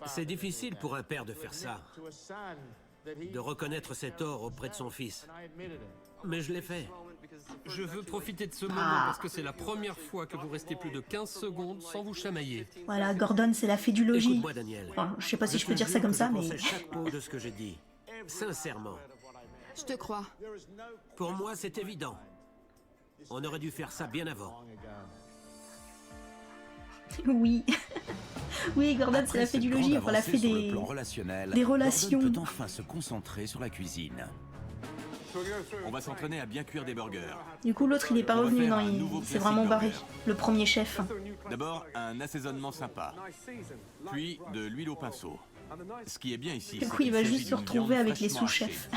C'est difficile pour un père de faire ça, de reconnaître ses torts auprès de son fils. Mais je l'ai fait. Je veux profiter de ce moment parce que c'est la première fois que vous restez plus de 15 secondes sans vous chamailler. Voilà, Gordon, c'est la fée du logis. Écoute-moi, Daniel. Enfin, je sais pas si je te peux dire ça jure comme que ça, je mais... pensais chaque mot de ce que j'ai dit. Sincèrement. Je te crois. Pour moi, c'est évident. On aurait dû faire ça bien avant. Oui. Oui, Gordon, c'est Après la cette fée du grande logis, enfin la avancée fée sur le des... plan relationnel, des relations. Gordon peut enfin se concentrer sur la cuisine. On va s'entraîner à bien cuire des burgers. Du coup, l'autre, il est pas On va revenu, faire non, un il nouveau s'est classique vraiment barré. burger. Le premier chef. D'abord, un assaisonnement sympa. Puis de l'huile au pinceau. Ce qui est bien ici, Du c'est coup, il qu'il va s'agit juste se d'une retrouver viande avec les fraîchement sous-chefs.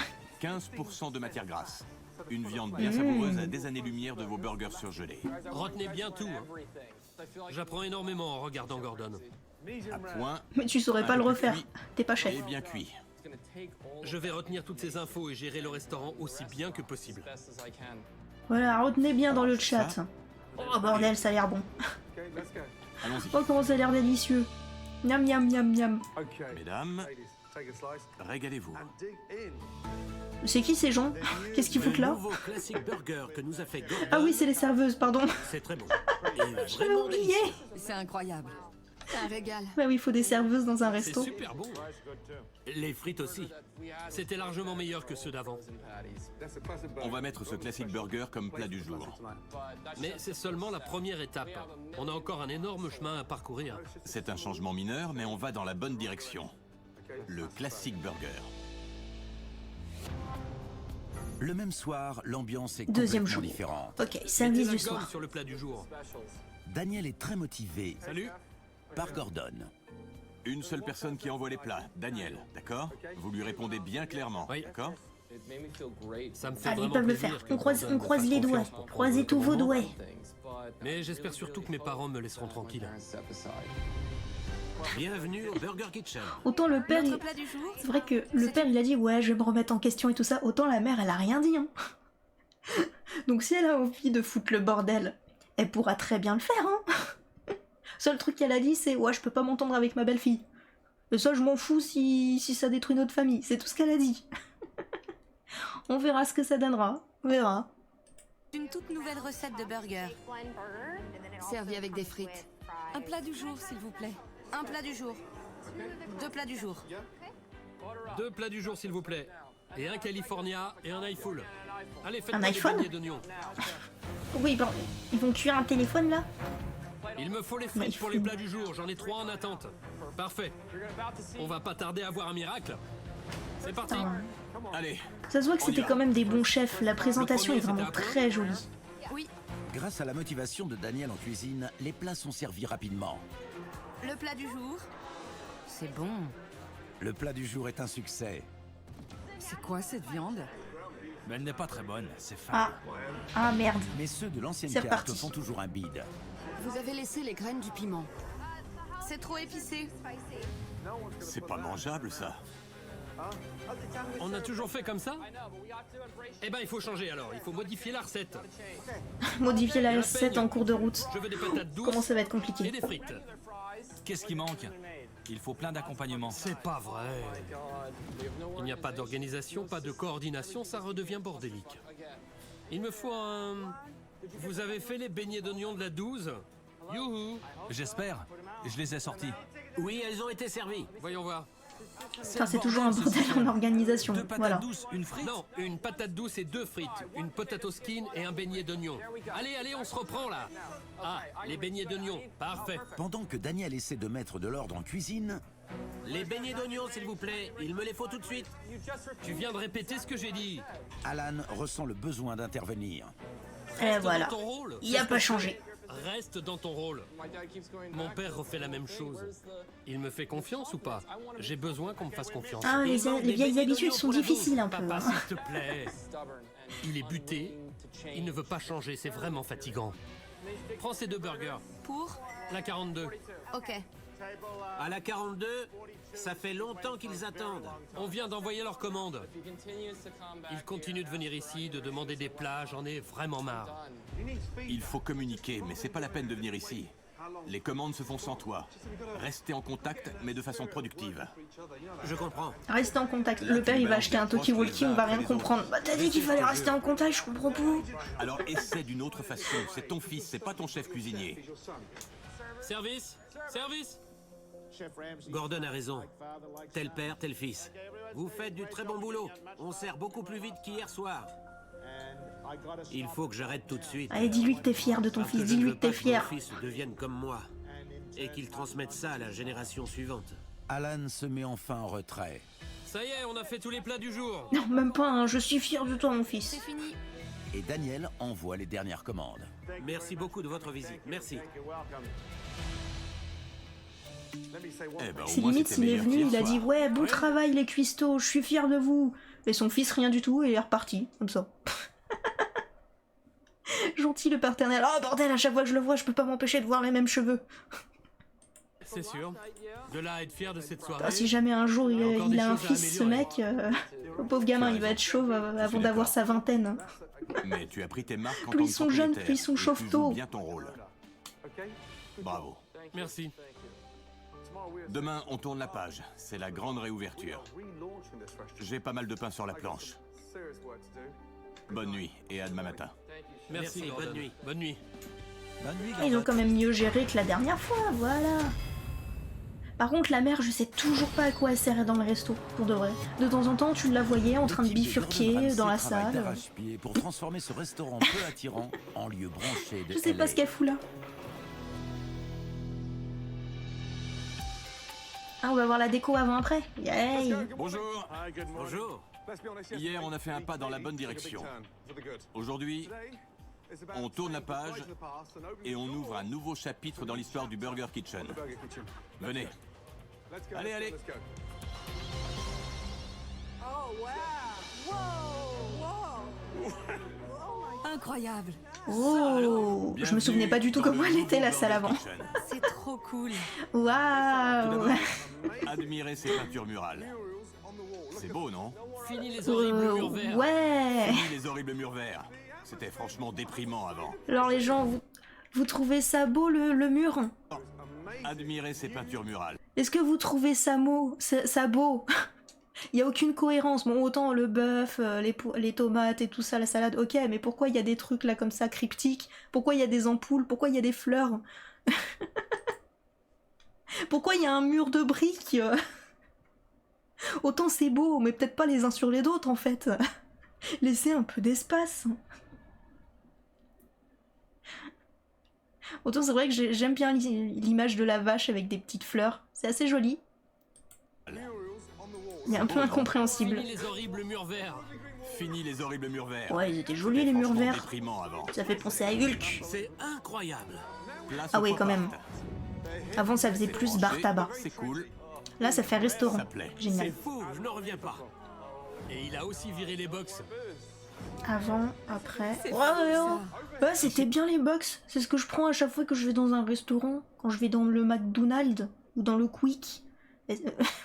hachée. 15% de matière grasse. Une viande bien savoureuse à des années-lumière de vos burgers surgelés. Retenez bien tout. Hein. J'apprends énormément en regardant Gordon. À point Mais tu saurais Un pas le peu plus refaire. cuit. T'es pas chef. et bien cuit. Je vais retenir toutes ces infos et gérer le restaurant aussi bien que possible. Voilà, retenez bien dans le chat. Oh bordel, ça a l'air bon. Allons-y. Oh comment ça a l'air délicieux. Miam miam miam miam. Mesdames, régalez-vous. C'est qui ces gens? Qu'est-ce qu'ils foutent Le là? nouveau classique burger que nous a fait Gordon, Ah oui, c'est les serveuses, pardon. c'est très bon. Et J'avais vraiment oublié. délicieux. C'est incroyable. C'est un régal. Bah oui, il faut des serveuses dans un C'est resto. super bon. Les frites aussi. C'était largement meilleur que ceux d'avant. On va mettre ce classique burger comme plat du jour. Mais c'est seulement la première étape. On a encore un énorme chemin à parcourir. C'est un changement mineur, mais on va dans la bonne direction. Le classique burger. Le même soir, l'ambiance est Deuxième complètement jour. différente. Ok, Mettez service la du gomme soir. sur le plat du jour. Daniel est très motivé Salut. par Gordon. Une seule personne qui envoie les plats, Daniel, d'accord? Vous lui répondez bien clairement, Oui. d'accord? Ça me fait Allez, ils vraiment peuvent le plaisir faire. que On croise Gordon me les fasse doigts. confiance pour prendre Croisez le tous vos commandement. doigts. Mais j'espère surtout que mes parents me laisseront tranquille. Bienvenue au Burger Kitchen. Autant le père, Notre il... plat du jour, c'est vrai que le père il a dit ouais je vais me remettre en question et tout ça, autant la mère elle a rien dit hein. Donc si elle a envie de foutre le bordel, elle pourra très bien le faire hein. Seul truc qu'elle a dit c'est ouais je peux pas m'entendre avec ma belle-fille. Et ça je m'en fous si ça détruit notre famille, c'est tout ce qu'elle a dit. On verra ce que ça donnera, on verra. une toute nouvelle recette de burger. Servi avec des frites. Un plat du jour, s'il vous plaît. Un plat du jour. Deux plats du jour. 2 plats du jour s'il vous plaît. Et un California et un iFull. Allez, Un faites-moi des iPhone beignets d'oignons. Oui bon, ils vont cuire un téléphone là. Il me faut les Mais frites il pour faut- les plats du jour. J'en ai 3 en attente. Parfait. On va pas tarder à voir un miracle. C'est parti. Putain. Allez, Ça se voit que c'était quand même des bons chefs, la présentation est vraiment très jolie. Oui, Grâce à la motivation de Daniel en cuisine, les plats sont servis rapidement. le plat du jour. C'est bon. Le plat du jour est un succès. C'est quoi cette viande? Mais elle n'est pas très bonne, c'est fin. Ah, ah merde. Mais ceux de l'ancienne C'est carte reparti. font toujours un bide. Vous avez laissé les graines du piment. C'est trop épicé. c'est pas mangeable ça. On a toujours fait comme ça? Eh ben, il faut changer alors. Il faut modifier la recette. Modifier la recette en cours de route. Je veux des patates douces Comment ça va être et compliqué? des frites. Qu'est-ce qui manque? Il faut plein d'accompagnements. C'est pas vrai. Il n'y a pas d'organisation, pas de coordination, ça redevient bordélique. Il me faut un... Vous avez fait les beignets d'oignons de la 12? Youhou! J'espère. Je les ai sortis. Oui, elles ont été servies. Voyons voir. Enfin, c'est toujours un bordel en organisation. Deux patates Voilà. douces, une frite. Non, une patate douce et 2 frites, une potato skin et un beignet d'oignon. Allez, allez, on se reprend là. Ah, les beignets d'oignon, parfait. Pendant que Daniel essaie de mettre de l'ordre en cuisine, Les beignets d'oignons, s'il vous plaît. Il me les faut tout de suite. Tu viens de répéter ce que j'ai dit. Alan ressent le besoin d'intervenir. Et Reste voilà. dans ton rôle. Il a pas changé. Reste dans ton rôle. Mon père refait la même chose. Il me fait confiance ou pas? J'ai besoin qu'on me fasse confiance. Ah, Il manque les des vieilles beignets habitudes d'oignon sont pour la difficiles un peu. Papa, hein. s'il te plaît. Il est buté. Il ne veut pas changer, c'est vraiment fatigant. Prends ces 2 burgers. Pour. La 42. Ok. À la 42, ça fait longtemps qu'ils attendent. On vient d'envoyer leur commande. Ils continuent de venir ici, de demander des plats, j'en ai vraiment marre. Il faut communiquer, mais c'est pas la peine de venir ici. Les commandes se font sans toi. Restez en contact, mais de façon productive. Je comprends. Restez en contact. Le père il va acheter un talkie-walkie, on va rien comprendre. Bah t'as dit qu'il fallait rester en contact, je comprends pas. Alors essaie d'une autre façon. C'est ton fils, c'est pas ton chef cuisinier. Service? Service? Gordon a raison. Tel père, tel fils. Vous faites du très bon boulot. On sert beaucoup plus vite qu'hier soir. Il faut que j'arrête tout de suite. Allez, dis-lui que t'es fier de ton Parce fils, que je ne dis-lui veux que t'es pas fier. mon fils devienne comme moi. Et qu'ils transmettent ça à la génération suivante. Alan se met enfin en retrait. Ça y est, on a fait tous les plats du jour. Non, même pas, hein, je suis fière de toi, mon fils. C'est fini. Et Daniel envoie les dernières commandes. Merci beaucoup de votre visite. Merci. Eh ben, au C'est moins, limite, c'était s'il est meilleur venu, qu'hier il a dit soir. ouais, bon travail les cuistots, je suis fier de vous. Et son fils, rien du tout, et il est reparti, comme ça. Gentil le paternel. Oh bordel, à chaque fois que je le vois, je peux pas m'empêcher de voir les mêmes cheveux. C'est sûr. De là à être fier de cette soirée. Ah, si jamais un jour il, Encore il des a un choses à fils, ce améliorer. mec, le pauvre gamin, il va être chauve avant d'avoir sa vingtaine. Mais tu as pris tes marques en Plus tant ils que sont jeunes, propriétaire, plus ils sont et tu chauve-tôt. joues bien ton rôle. Bravo. Merci. Demain, on tourne la page. C'est la grande réouverture. J'ai pas mal de pain sur la planche. Bonne nuit et à demain matin. Merci, Bonne Gordon. nuit. Bonne nuit. Bonne nuit, Ils ont Gordotte. quand même mieux géré que la dernière fois, voilà. Par contre, la mère, je sais toujours pas à quoi elle sert dans le resto, pour de vrai. De temps en temps, tu la voyais en train de L'équipe Gordon bifurquer Ramsay dans la travaille salle. d'arrache-pied pour transformer ce restaurant peu attirant en lieu branché de Je sais pas LA. ce qu'elle fout là. Ah, on va voir la déco avant-après. Yay. Bonjour. Bonjour. Hier, on a fait un pas dans la bonne direction. Aujourd'hui, on tourne la page et on ouvre un nouveau chapitre dans l'histoire du Burger Kitchen. Venez. Allez, allez. Incroyable. Oh, je me souvenais pas du tout Bienvenue comment elle dans le était la nouveau salle Burger avant. Kitchen. C'est trop cool. Tout Waouh. d'abord, admirez ces peintures murales. C'est beau, non? Fini les horribles murs verts. Ouais. Fini les horribles murs verts. C'était franchement déprimant avant. Alors les gens, vous trouvez ça beau le mur? Admirez ces peintures murales. Est-ce que vous trouvez ça beau? Il y a aucune cohérence. Bon, autant le bœuf, les tomates et tout ça, la salade, ok, mais pourquoi il y a des trucs là comme ça cryptiques? Pourquoi il y a des ampoules? Pourquoi il y a des fleurs? Pourquoi il y a un mur de briques? Autant c'est beau, mais peut-être pas les uns sur les autres en fait. Laissez un peu d'espace. Autant c'est vrai que j'aime bien l'image de la vache avec des petites fleurs. C'est assez joli. Mais un peu incompréhensible. Fini les horribles murs verts. Fini les horribles murs verts. Ouais, ils étaient jolis C'était les murs franchement verts. déprimant avant. Ça fait penser à Hulk. C'est incroyable. Place Ah au oui, pop quand même. art. Avant ça faisait C'est plus branché, bar tabac. C'est cool. Là ça fait restaurant. Ça plaît. C'est Génial. fou, je n'en reviens pas. Et il a aussi viré les box. Avant, après. C'est Ouais, fou, ouais, ça. ouais. Ouais, c'était bien les box. C'est ce que je prends à chaque fois que je vais dans un restaurant. Quand je vais dans le McDonald's ou dans le Quick.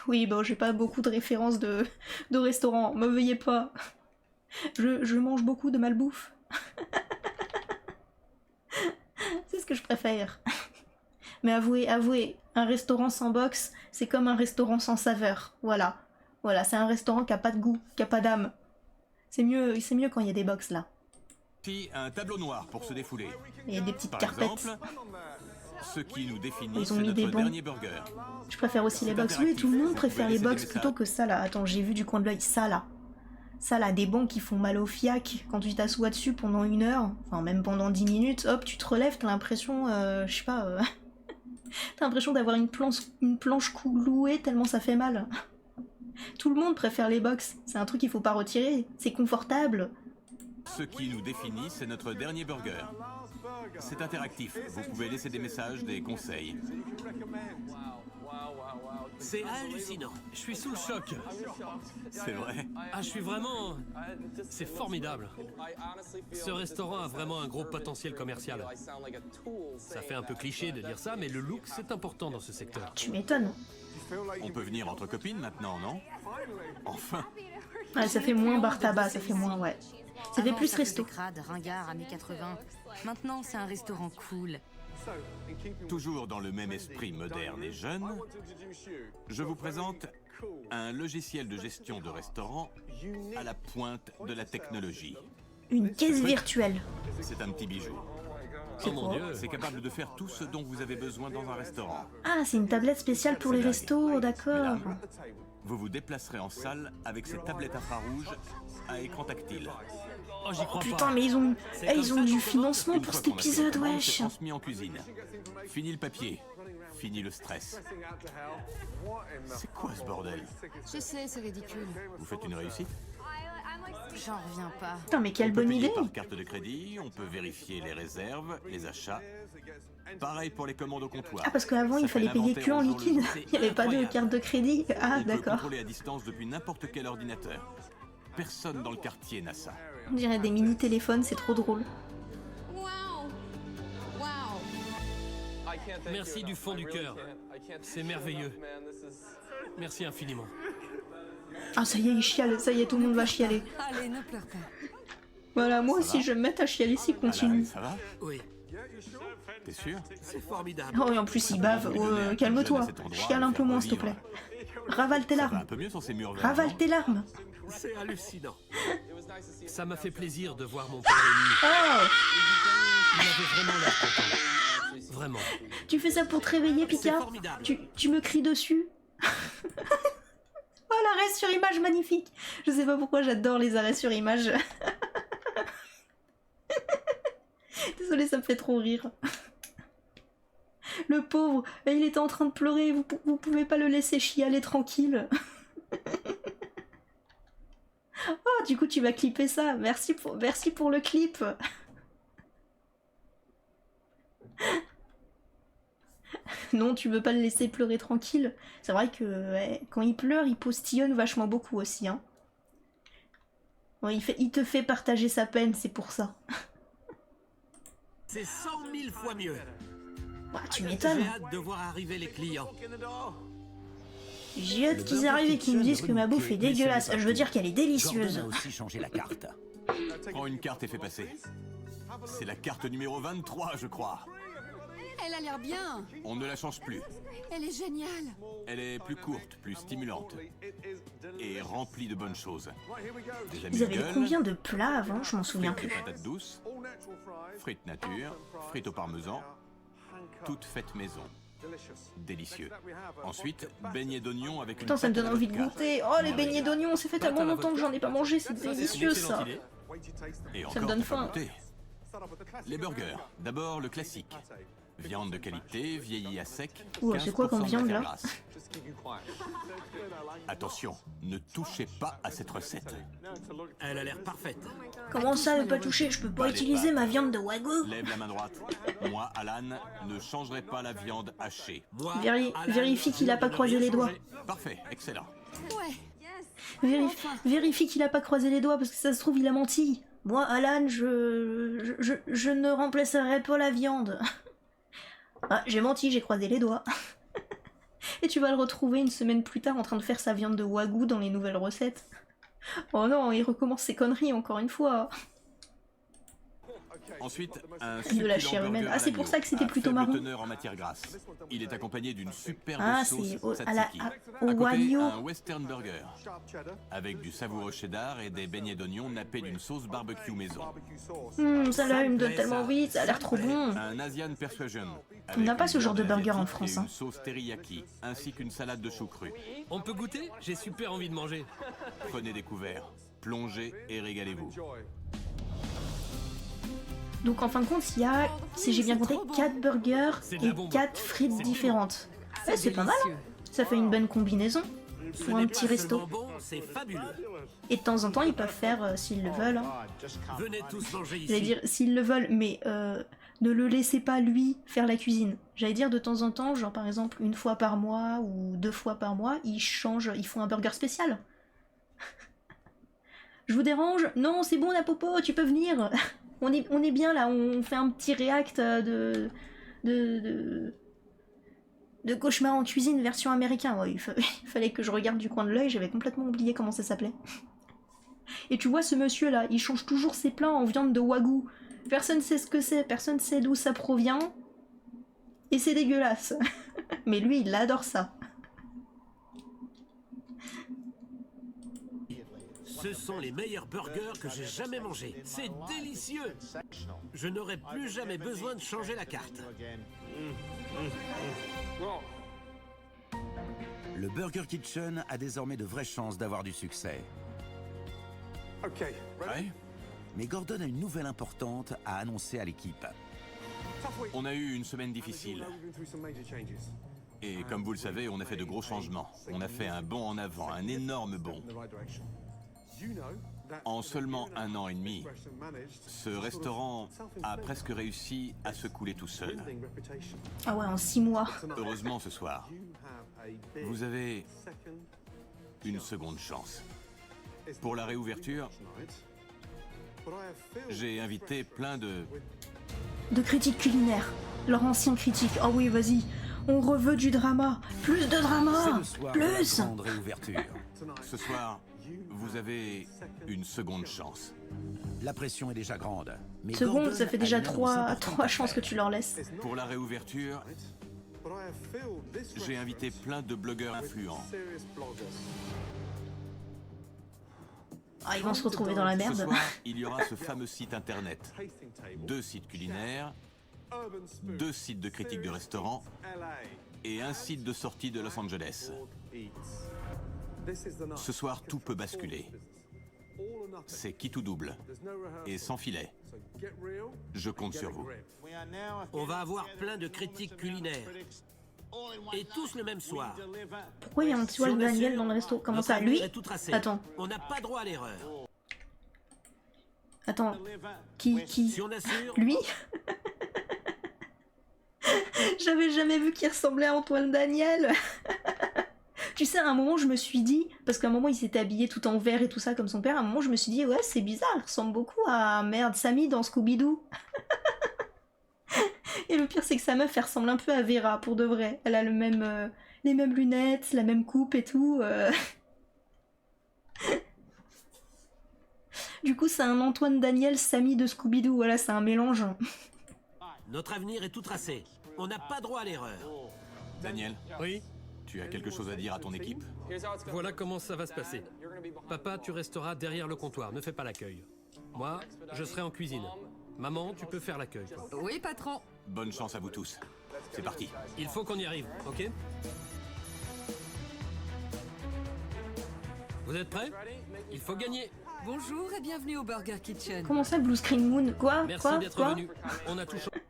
Oui, bon, j'ai pas beaucoup de références de restaurants. Me veuillez pas. Je mange beaucoup de malbouffe. C'est ce que je préfère. Mais avouez, un restaurant sans box, c'est comme un restaurant sans saveur. Voilà. Voilà, c'est un restaurant qui a pas de goût, qui a pas d'âme. C'est mieux quand il y a des box là. Puis un tableau noir pour se défouler. Et des petites Par carpettes. exemple, ce qui nous définit, Ils ont c'est mis notre des bancs. dernier burger. Je préfère aussi les C'est box. Oui, tout le interactif. monde Vous préfère pouvez les laisser box des plutôt que ça là. Attends, j'ai vu du coin de l'œil. Ça là. Ça là, des bancs qui font mal au fiac quand tu t'assois dessus pendant 1 heure. Enfin, même pendant 10 minutes. Hop, tu te relèves, t'as l'impression, je sais pas. T'as l'impression d'avoir une planche clouée tellement ça fait mal. Tout le monde préfère les box. C'est un truc qu'il faut pas retirer. C'est confortable. Ce qui nous définit, c'est notre dernier burger. C'est interactif. Vous pouvez laisser des messages, des conseils. C'est hallucinant. Je suis sous le choc. C'est vrai. Ah, je suis vraiment... C'est formidable. Ce restaurant a vraiment un gros potentiel commercial. Ça fait un peu cliché de dire ça, mais le look, c'est important dans ce secteur. Tu m'étonnes. On peut venir entre copines maintenant, non? Enfin. Ouais, ça fait moins bar tabac, ça fait moins, ouais. Ça fait Avant, plus ça resto. faisait crade, ringard, années 80. Maintenant, c'est un restaurant cool. Toujours dans le même esprit moderne et jeune, je vous présente un logiciel de gestion de restaurant à la pointe de la technologie. Une caisse virtuelle. C'est un petit bijou. C'est Oh mon quoi Dieu. C'est capable de faire tout ce dont vous avez besoin dans un restaurant. Ah, c'est une tablette spéciale pour les restos, d'accord. Mesdames, vous vous déplacerez en salle avec ces tablettes infrarouges à écran tactile. Oh, j'y crois Putain, pas. mais ils ont comme du ça qu'on financement Une pour fois cet qu'on a fait épisode, la commande, c'est wesh. transmis en cuisine. Fini le papier. fini le stress. C'est quoi ce bordel? Je sais, c'est ridicule. Vous faites une réussite? J'en reviens pas. Putain, mais quelle On peut bonne payer idée! par carte de crédit, on peut vérifier les réserves, les achats. Pareil pour les commandes au comptoir. Ah, parce qu'avant, Ça il fait fallait payer l'inventaire que en au jour le liquide. jour. Il n'y avait pas de carte de crédit. Ah, On peut d'accord. contrôler à distance depuis n'importe quel ordinateur. Personne dans le quartier n'a ça. On dirait des mini-téléphones, c'est trop drôle. Waouh! Waouh! Merci du fond du cœur. C'est merveilleux. Merci infiniment. Ah, ça y est, il chiale. Ça y est, tout le monde va chialer. Allez, ne pleure pas. Voilà, moi aussi, je vais me mettre à chialer s'il continue. Ça va? Oui, T'es sûr? c'est formidable. Oh, et en plus, il bave. Calme-toi. Chiale un peu moins, s'il te plaît. Ravale tes Ça va un larmes. peu mieux sur ces murs verts. Ravale non? tes larmes. C'est hallucinant. Ça m'a fait plaisir de voir mon père ému. Oh! Il avait vraiment l'air content. Vraiment. Tu fais ça pour te réveiller, C'est Pika? formidable. Tu me cries dessus? Oh, l'arrêt sur image magnifique! Je sais pas pourquoi j'adore les arrêts sur image. Désolée, ça me fait trop rire. Le pauvre, il était en train de pleurer, vous pouvez pas le laisser chialer tranquille. Oh, du coup, tu vas clipper ça. Merci pour le clip. Non, tu veux pas le laisser pleurer tranquille. C'est vrai que ouais, quand il pleure, il postillonne vachement beaucoup aussi. Hein. Ouais, il te fait partager sa peine, c'est pour ça. C'est 100 000 fois mieux. Bah, tu m'étonnes. J'ai hâte de voir arriver les clients. J'ai hâte qu'ils arrivent et qu'ils me disent que ma bouffe est dégueulasse. Je veux dire qu'elle est délicieuse. Gordon a aussi changé la carte. Prends une carte et fais passer. C'est la carte numéro 23, je crois. Elle a l'air bien. On ne la change plus. Elle est géniale. Elle est plus courte, plus stimulante. Et remplie de bonnes choses. Des Ils avaient amuse-gueules, combien de plats avant? Je m'en souviens frites plus. de patates douces, frites nature, frites au parmesan, toutes faites maison. Délicieux. Ensuite, beignets d'oignons avec Putain, une ça me pâte donne à envie de vodka. goûter. Oh, les beignets d'oignons, ça fait tellement longtemps que j'en ai pas mangé, c'est C'est une délicieux excellente ça. idée. Et Ça me encore, donne t'as pas faim. goûté. Les burgers. D'abord le classique. Viande de qualité, vieillie à sec. Ouh, c'est quoi comme 15% de viande, matière là? grasse. Attention, ne touchez pas à cette recette. Elle a l'air parfaite. Comment ça, ne pas toucher? Je peux pas Bah, utiliser les ma viande de wagyu. Lève la main droite. Moi, Alan, ne changerai pas la viande hachée. Moi, Alan, Vérifie qu'il a pas je ne croisé rien les doigts. changer. Parfait, excellent. Ouais. Vérifie qu'il a pas croisé les doigts parce que ça se trouve il a menti. Moi, Alan, je ne remplacerai pas la viande. Ah, j'ai menti, j'ai croisé les doigts. Et tu vas le retrouver une semaine plus tard en train de faire sa viande de wagyu dans les nouvelles recettes. Oh non, il recommence ses conneries encore une fois. Ensuite, un De la succulent chair burger humaine. à Ah, c'est pour l'agneau, ça que c'était à plutôt faible marron. teneur en matière grasse. Il est accompagné d'une superbe Ah, sauce c'est au tzatziki. au À côté, wagyu. un western burger avec du savoureux cheddar et des beignets d'oignons nappés d'une sauce barbecue maison. Ça là, il me donne tellement envie, ça a l'air trop bon. Un Asian Persuasion. On n'a avec pas une ce genre de viande burger en asiatique France, et hein. une sauce teriyaki, ainsi qu'une salade de choux crus. On peut goûter? J'ai super envie de manger. Prenez des couverts, plongez et régalez-vous. Donc en fin de compte, il y a, si j'ai bien compté, 4 burgers C'est de et la bombe. 4 frites C'est différentes. Ouais, c'est pas mal, hein. Ça fait une bonne combinaison Ce pour un n'est petit pas resto. seulement bon, c'est fabuleux. Et de temps en temps, ils peuvent faire, s'ils le veulent, hein. Venez tous manger J'allais ici. dire s'ils le veulent, mais ne le laissez pas lui faire la cuisine. J'allais dire de temps en temps, genre par exemple une fois par mois ou 2 fois par mois, ils changent, ils font un burger spécial. Je vous dérange? Non, c'est bon la popo, tu peux venir. On est bien là, on fait un petit react de cauchemar en cuisine version américain. Ouais, il fallait que je regarde du coin de l'œil, j'avais complètement oublié comment ça s'appelait. Et tu vois ce monsieur là, il change toujours ses plats en viande de wagyu. Personne sait ce que c'est, personne sait d'où ça provient. Et c'est dégueulasse. Mais lui, il adore ça. Ce sont les meilleurs burgers que j'ai jamais mangés. C'est délicieux. Je n'aurai plus jamais besoin de changer la carte. Le Burger Kitchen a désormais de vraies chances d'avoir du succès. Ouais. Mais Gordon a une nouvelle importante à annoncer à l'équipe. On a eu une semaine difficile. Et comme vous le savez, on a fait de gros changements. On a fait un bond en avant, un énorme bond. En seulement 1 an et demi, ce restaurant a presque réussi à se couler tout seul. Ah ouais, en 6 mois. Heureusement ce soir, vous avez une seconde chance. Pour la réouverture, j'ai invité plein de... De critiques culinaires. Leur ancien critique. Oh oui, vas-y. On reveut du drama. Plus de C'est drama. le soir de la Plus. grande réouverture. Ce soir, vous avez une seconde chance. La pression est déjà grande. Mais Seconde, Gordon ça fait a déjà une annonce 3 importante à chances que faire. tu leur laisses. Pour la réouverture, j'ai invité plein de blogueurs influents. Ah, ils vont se retrouver dans la Ce merde. soir, il y aura ce fameux site internet. 2 sites culinaires, 2 sites de critiques de restaurants et un site de sortie de Los Angeles. Ce soir, tout peut basculer. C'est qui tout double et sans filet. Je compte sur vous. On va avoir plein de critiques culinaires. Et tous le même soir. Pourquoi il y a un petit Si on Daniel assure, dans le resto? Comment notre ça? avenir Lui? est tout tracé. Attends. On n'a pas droit à l'erreur. Attends. Qui? Si on assure, Lui? J'avais jamais vu qu'il ressemblait à Antoine Daniel. Tu sais, à un moment, je me suis dit, parce qu'à un moment, il s'était habillé tout en vert et tout ça, comme son père, à un moment, je me suis dit, ouais, c'est bizarre, il ressemble beaucoup à, merde, Sammy dans Scooby-Doo. Et le pire, c'est que sa meuf, elle ressemble un peu à Vera, pour de vrai. Elle a le même, les mêmes lunettes, la même coupe et tout. Du coup, c'est un Antoine Daniel Sammy de Scooby-Doo, voilà, c'est un mélange. notre avenir est tout tracé. On n'a pas droit à l'erreur. Daniel, Oui, tu as quelque chose à dire à ton équipe? voilà comment ça va se passer. Papa, tu resteras derrière le comptoir, ne fais pas l'accueil. Moi, je serai en cuisine. Maman, tu peux faire l'accueil, toi. Oui, patron. Bonne chance à vous tous. C'est parti. Il faut qu'on y arrive, ok? Vous êtes prêts? Il faut gagner. Bonjour et bienvenue au Burger Kitchen. Comment ça, Blue Screen Moon? Quoi? Merci Quoi? d'être Quoi? venu. On a tout changé.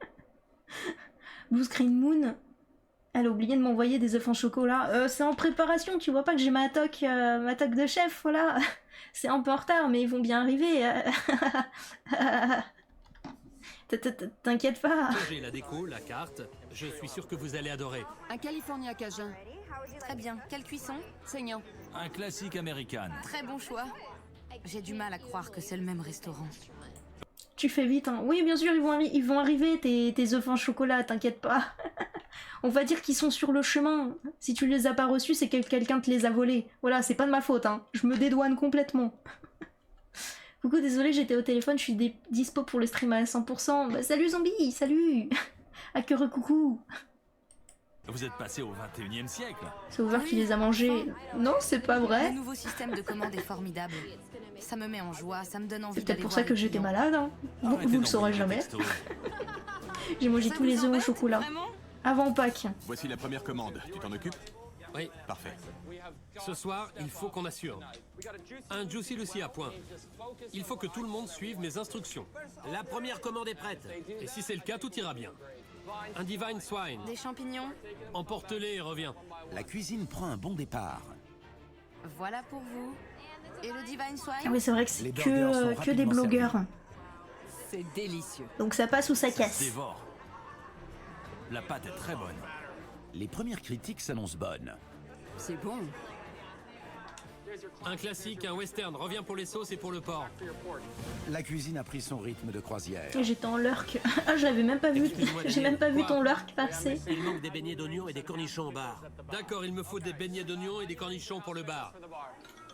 Blue Screen Moon? Elle a oublié de m'envoyer des œufs en chocolat. C'est en préparation, tu vois pas que j'ai ma toque de chef, voilà. C'est un peu en retard, mais ils vont bien arriver. T'inquiète pas. J'ai la déco, la carte. Je suis sûr que vous allez adorer. Un California Cajun. Très bien. Quelle cuisson? Saignant. Un classique américain. Très bon choix. J'ai du mal à croire que c'est le même restaurant. Tu fais vite, hein. Oui, bien sûr, ils vont arriver, tes œufs en chocolat, t'inquiète pas. On va dire qu'ils sont sur le chemin. Si tu les as pas reçus, c'est que quelqu'un te les a volés. Voilà, c'est pas de ma faute, hein. Je me dédouane complètement. Coucou, désolé, j'étais au téléphone, je suis dispo pour le stream à 100%. Bah, salut zombie, salut. À que recoucou. Vous êtes passé au 21e siècle. C'est Over qui les a mangés. Non, c'est pas vrai. Le nouveau système de commande est formidable. Ça me met en joie, ça me donne envie C'est peut-être d'aller pour voir ça que les j'étais clients. malade, hein. Vous Arrêtez le saurez d'envoyer jamais. des textos. J'ai mangé Ça tous vous les œufs au embête, chocolat. vraiment? Avant Pâques. Voici la première commande. Tu t'en occupes? Oui, Parfait. ce soir, il faut qu'on assure. Un Juicy Lucy à point. Il faut que tout le monde suive mes instructions. La première commande est prête. Et si c'est le cas, tout ira bien. Un Divine Swine. Des champignons? Emporte-les et reviens. La cuisine prend un bon départ. Voilà pour vous. Et le Divine Ah Swine? oui, c'est vrai que c'est Les burgers sont que des rapidement blogueurs. C'est délicieux. Donc ça passe ou ça Ça se casse. dévore. La pâte est très bonne. Les premières critiques s'annoncent bonnes. C'est bon. Un classique, un western. Reviens pour les sauces et pour le porc. La cuisine a pris son rythme de croisière. Et j'étais en lurk. Ah, je l'avais même pas vu. Excuse-moi, J'ai même pas vu Daniel. ton lurk passer. Il manque des beignets d'oignons et des cornichons au bar. D'accord, il me faut des beignets d'oignons et des cornichons pour le bar.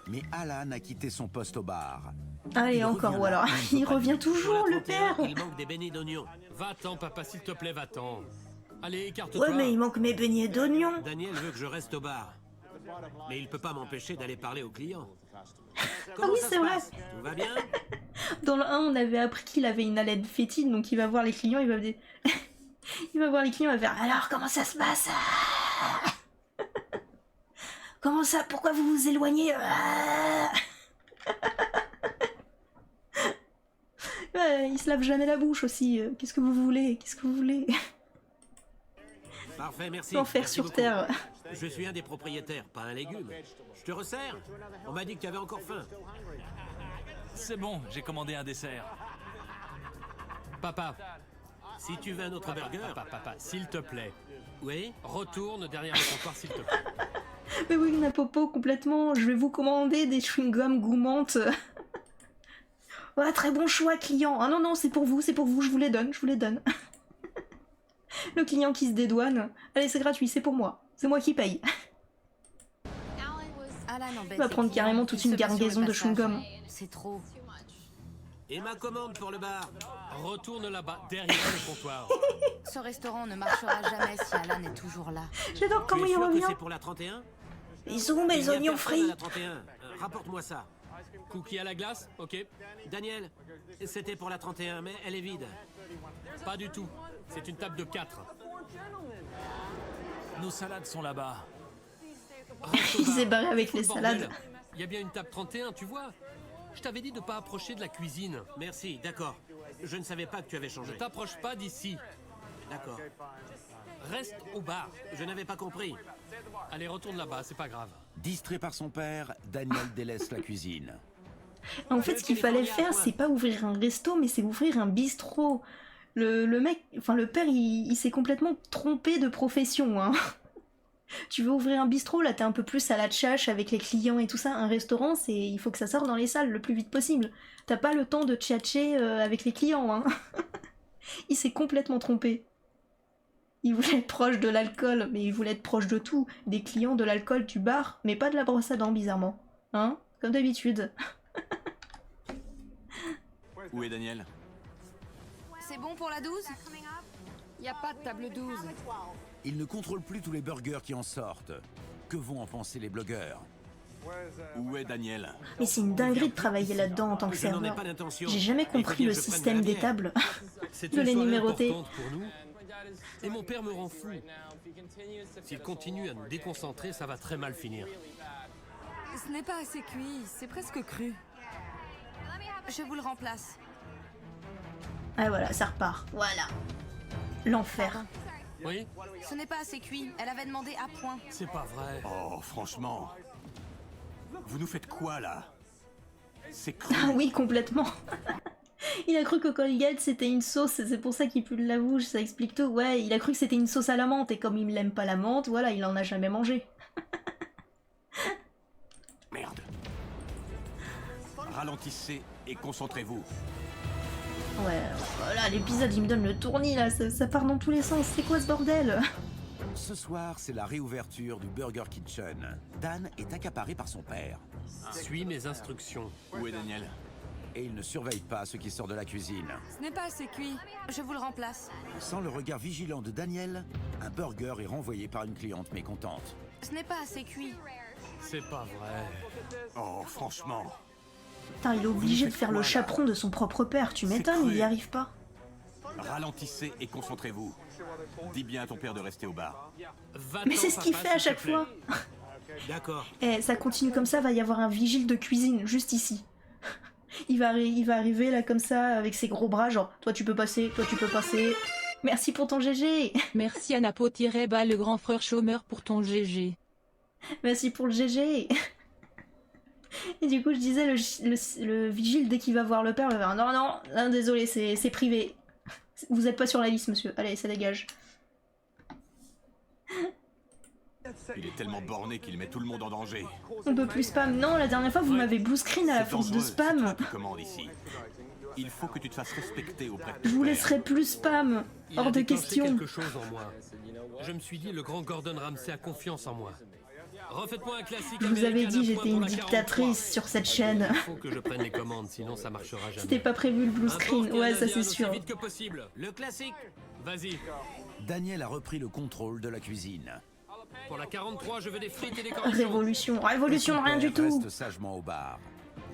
Mais Alan a quitté son poste au bar. Allez, Il encore, revient ou là, alors. il ne Il veut pas revient dire. Pour toujours, la le 31, père. il manque des beignets d'oignons. Va-t'en, papa, s'il te plaît, va-t'en. Allez, écarte-toi. Ouais, mais il manque mes beignets d'oignons. Daniel veut que je reste au bar. Mais il peut pas m'empêcher d'aller parler aux clients. Ah oui, ça c'est se vrai. passe? Tout va bien? Dans le 1, on avait appris qu'il avait une haleine fétide, donc il va voir les clients, il va dire... il va voir les clients, il va faire « Alors, comment ça se passe? Comment ça? Pourquoi vous vous éloignez? » Ouais, il se lave jamais la bouche aussi. Qu'est-ce que vous voulez? Qu'est-ce que vous voulez? Parfait, merci. L'enfer Merci sur beaucoup. Terre. Je suis un des propriétaires, pas un légume. Je te resserre. On m'a dit que tu avais encore faim. C'est bon, j'ai commandé un dessert. Papa, Si tu veux un autre burger... papa, s'il te plaît, Oui? retourne derrière le comptoir, s'il te plaît. Mais oui, Napopo, complètement. Je vais vous commander des chewing-gums gourmandes. Voilà, très bon choix, client. Ah non, non, c'est pour vous, je vous les donne, je vous les donne. Le client qui se dédouane. Allez, c'est gratuit, c'est pour moi. C'est moi qui paye. Alan embête Il va ses prendre clients carrément qui toute se une battent sur le gargaison de passage. chewing-gum. C'est trop. Et ma commande pour le bar? Retourne là-bas, derrière le comptoir. Ce restaurant ne marchera jamais si Alan est toujours là. J'adore Tu comment es il sûr que revient. c'est pour la 31? Ils sont où Il mes y a oignons personne à frits? la 31. Rapporte-moi ça. Cookie à la glace, ok. Daniel, c'était pour la 31, mais elle est vide. Pas du tout. C'est une table de 4. Nos salades sont là-bas. Il s'est barré avec les salades. Il y a bien une table 31, tu vois. Je t'avais dit de pas approcher de la cuisine. Merci, d'accord. Je ne savais pas que tu avais changé. Ne t'approche pas d'ici. D'accord. Reste au bar. Je n'avais pas compris. Allez, retourne là-bas, c'est pas grave. Distrait par son père, Daniel délaisse la cuisine. En fait, ce qu'il fallait faire, c'est pas ouvrir un resto, mais c'est ouvrir un bistrot. Le mec, enfin le père, il s'est complètement trompé de profession, hein. Tu veux ouvrir un bistrot, là t'es un peu plus à la tchatche avec les clients et tout ça. Un restaurant, il faut que ça sorte dans les salles le plus vite possible. T'as pas le temps de tchatcher avec les clients, hein. Il s'est complètement trompé. Il voulait être proche de l'alcool, mais il voulait être proche de tout. Des clients, de l'alcool, du bar, mais pas de la brosse à dents, bizarrement. Hein? Comme d'habitude. Où est Daniel? C'est bon pour la 12? Y a pas de table 12. Il ne contrôle plus tous les burgers qui en sortent. Que vont en penser les blogueurs? Où est Daniel? Mais c'est une dinguerie de travailler là-dedans en tant que Je n'en ai serveur. pas d'intention. J'ai jamais Il faut compris bien le que je prenne système de la des bière. tables. C'est De une les soirée numéroter. importante pour nous. Et mon père me rend fou. S'il continue à nous déconcentrer, ça va très mal finir. Ce n'est pas assez cuit, c'est presque cru. Je vous le remplace. Ah voilà, ça repart. Voilà. L'enfer. Oui? Ce n'est pas assez cuit. Elle avait demandé à point. C'est pas vrai. Oh, franchement. Vous nous faites quoi, là? C'est cru. Ah oui, complètement. Il a cru que Colgate c'était une sauce, c'est pour ça qu'il pue de la bouche, ça explique tout. Ouais, il a cru que c'était une sauce à la menthe, et comme il n'aime pas la menthe, voilà, il en a jamais mangé. Merde. Ralentissez et concentrez-vous. Ouais, voilà, l'épisode il me donne le tournis là, ça part dans tous les sens, c'est quoi ce bordel? Ce soir, c'est la réouverture du Burger Kitchen. Dan est accaparé par son père. Suis mes instructions. Où est Daniel? Et il ne surveille pas ce qui sort de la cuisine. Ce n'est pas assez cuit. Je vous le remplace. Sans le regard vigilant de Daniel, un burger est renvoyé par une cliente mécontente. Ce n'est pas assez cuit. C'est pas vrai. Oh, franchement. Putain, il est obligé de faire le chaperon de son propre père, tu m'étonnes, il y arrive pas. Ralentissez et concentrez-vous. Dis bien à ton père de rester au bar. Mais c'est ce qu'il fait à chaque fois. D'accord. Eh, ça continue comme ça, va y avoir un vigile de cuisine, juste ici. Il va arriver là comme ça, avec ses gros bras, genre, toi tu peux passer, toi tu peux passer. Merci pour ton GG. Merci à Napo-Bas, le grand frère chômeur, pour ton GG. Merci pour le GG. Et du coup, je disais, le vigile, dès qu'il va voir le père, il va faire non, non, non, désolé, c'est privé. Vous êtes pas sur la liste, monsieur. Allez, ça dégage. Il est tellement borné qu'il met tout le monde en danger. On peut plus spam. Non, la dernière fois, vous m'avez blue screen à la C'est force de dangereux, c'est toi spam. qui commandes ici. Il faut que tu te fasses respecter auprès de ton Je vous père. laisserai plus spam. Il Hors a de déclenché question. quelque chose en moi. Je me suis dit, le grand Gordon Ramsay a confiance en moi. Refaites-moi un classique. Je vous avais américain dit, d'un j'étais point pour une la dictatrice 43. sur cette chaîne. Il faut que je prenne les commandes, sinon ça marchera jamais. C'était pas prévu le blue screen. Impose Ouais, ça Canadien c'est aussi sûr. vite que possible. Le classique. Vas-y. Daniel a repris le contrôle de la cuisine. Pour la 43, je veux des frites et des cornichons. Révolution. Révolution, Son rien du père tout. reste sagement au bar.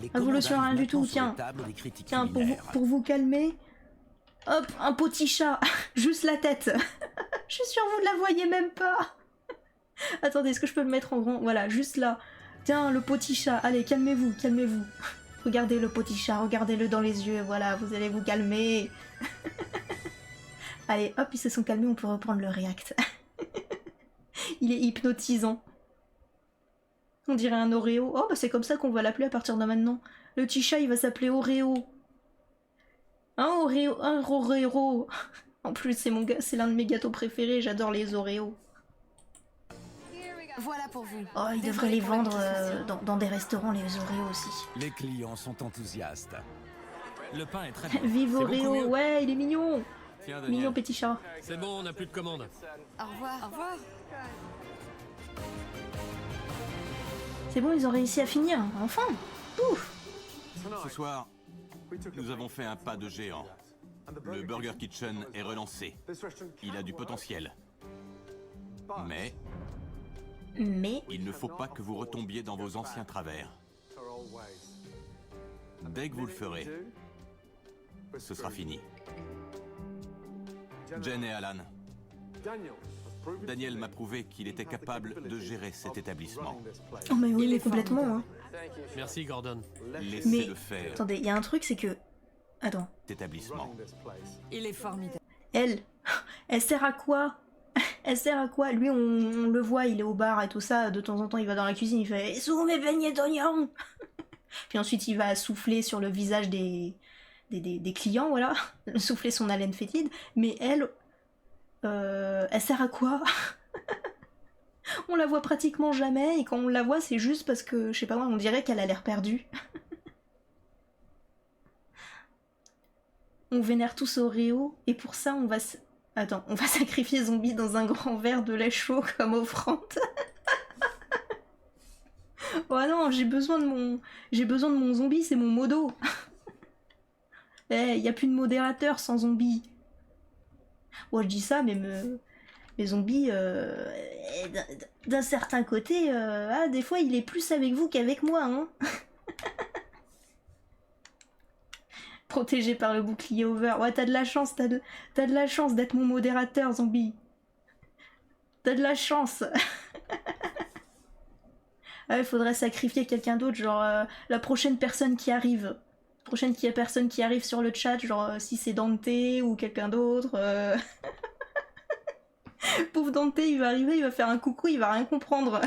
Les Révolution, commandes rien du arrivent tout, maintenant sur tiens. les tables des critiques Tiens, culinaires. pour vous calmer. Hop, un petit chat. Juste la tête. Je suis sûre vous ne la voyez même pas. Attendez, est-ce que je peux le mettre en grand? Voilà, juste là. Tiens, le petit chat. Allez, calmez-vous, calmez-vous. Regardez le petit chat, regardez-le dans les yeux. Voilà, vous allez vous calmer. Allez, hop, ils se sont calmés, on peut reprendre le react. Il est hypnotisant. On dirait un Oreo. Oh, bah c'est comme ça qu'on va l'appeler à partir de maintenant. Le petit chat, il va s'appeler Oreo. Un Oreo, un Oreo. En plus, c'est l'un de mes gâteaux préférés. J'adore les Oreos. Voilà pour vous. Oh, ils devraient les vendre dans des restaurants, les Oreos aussi. Les clients sont enthousiastes. Le pain est très bon. Vive C'est beaucoup Oreo, mieux. ouais, il est mignon. Tiens, Daniel. Mignon petit chat. C'est bon, on n'a plus de commandes. Au revoir. Au revoir. C'est bon, ils ont réussi à finir. Enfin. Ouf. Ce soir, nous avons fait un pas de géant. Le Burger Kitchen est relancé. Il a du potentiel. Mais Mais il ne faut pas que vous retombiez dans vos anciens travers. Dès que vous le ferez, ce sera fini. Jen et Alan, Daniel m'a prouvé qu'il était capable de gérer cet établissement. oh mais oui, mais complètement. Hein. Merci, Gordon. Laissez-le faire, Attendez, il y a un truc, c'est que attends, cet établissement. Il est formidable. elle sert à quoi? Elle sert à quoi? Lui, on le voit, il est au bar et tout ça. De temps en temps, il va dans la cuisine, il fait « Sous mes beignets d'oignons !» Puis ensuite, il va souffler sur le visage des clients, voilà. Souffler son haleine fétide. Mais elle sert à quoi? On la voit pratiquement jamais, et quand on la voit, c'est juste parce que, je sais pas moi, on dirait qu'elle a l'air perdue. On vénère tous Oreo, et pour ça, on va sacrifier Zombie dans un grand verre de lait chaud comme offrande. Oh non, j'ai besoin de mon zombie, c'est mon modo. Y a plus de modérateur sans zombie. Bon, je dis ça, mais mes zombies, d'un certain côté, des fois, il est plus avec vous qu'avec moi, hein. Protégé par le bouclier over. Ouais, t'as de la chance, t'as de la chance d'être mon modérateur, zombie. T'as de la chance. Il faudrait sacrifier quelqu'un d'autre, genre la prochaine personne qui arrive. Personne qui arrive sur le chat, genre si c'est Dante ou quelqu'un d'autre. Pauvre Dante, il va arriver, il va faire un coucou, il va rien comprendre.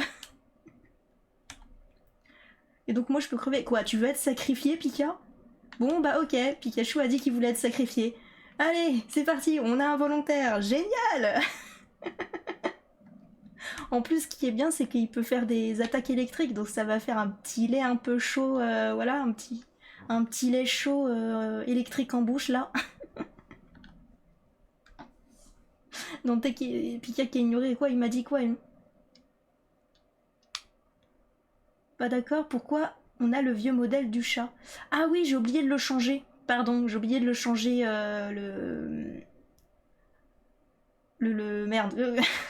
Et donc moi je peux crever. Quoi, tu veux être sacrifié, Pika? Bon bah ok, Pikachu a dit qu'il voulait être sacrifié. Allez, c'est parti, on a un volontaire, génial. En plus, ce qui est bien, c'est qu'il peut faire des attaques électriques, donc ça va faire un petit lait un peu chaud, voilà, un petit lait chaud électrique en bouche, là. Donc Pika qui a ignoré quoi, il m'a dit quoi? Pas d'accord, pourquoi on a le vieux modèle du chat? Ah oui, j'ai oublié de le changer. Pardon, j'ai oublié de le changer, merde,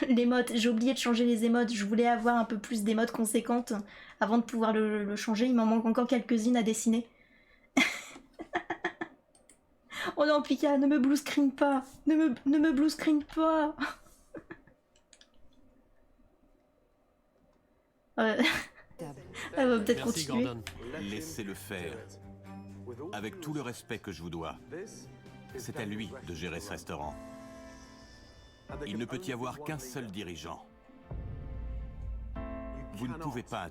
l'émote. J'ai oublié de changer les émotes. Je voulais avoir un peu plus d'émotes conséquentes avant de pouvoir le changer. Il m'en manque encore quelques-unes à dessiner. Oh non, Pika, ne me blue screen pas. Ne me blue screen pas. Elle va peut-être Merci, continuer. Gordon. Laissez-le faire. Avec tout le respect que je vous dois, c'est à lui de gérer ce restaurant. Il ne peut y avoir qu'un seul dirigeant. Vous ne pouvez pas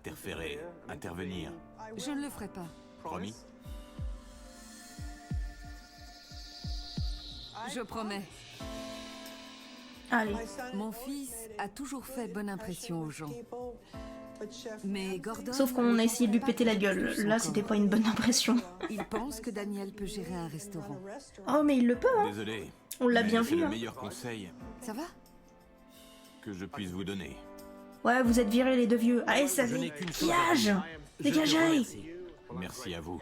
intervenir. Je ne le ferai pas. Promis? Je promets. Allez. Mon fils a toujours fait bonne impression aux gens. Mais Gordon... Sauf qu'on a essayé de lui péter la gueule. Là, c'était pas une bonne impression. Il pense que Daniel peut gérer un restaurant. Oh, mais il le peut, hein. Désolé. On l'a mais bien c'est vu, le hein. meilleur conseil Ça va? que je puisse vous donner. Ouais, vous êtes virés les deux vieux. Allez, ça Je n'ai qu'une chose dégage. à dire. Je te Dégagez. remercie. Merci à vous.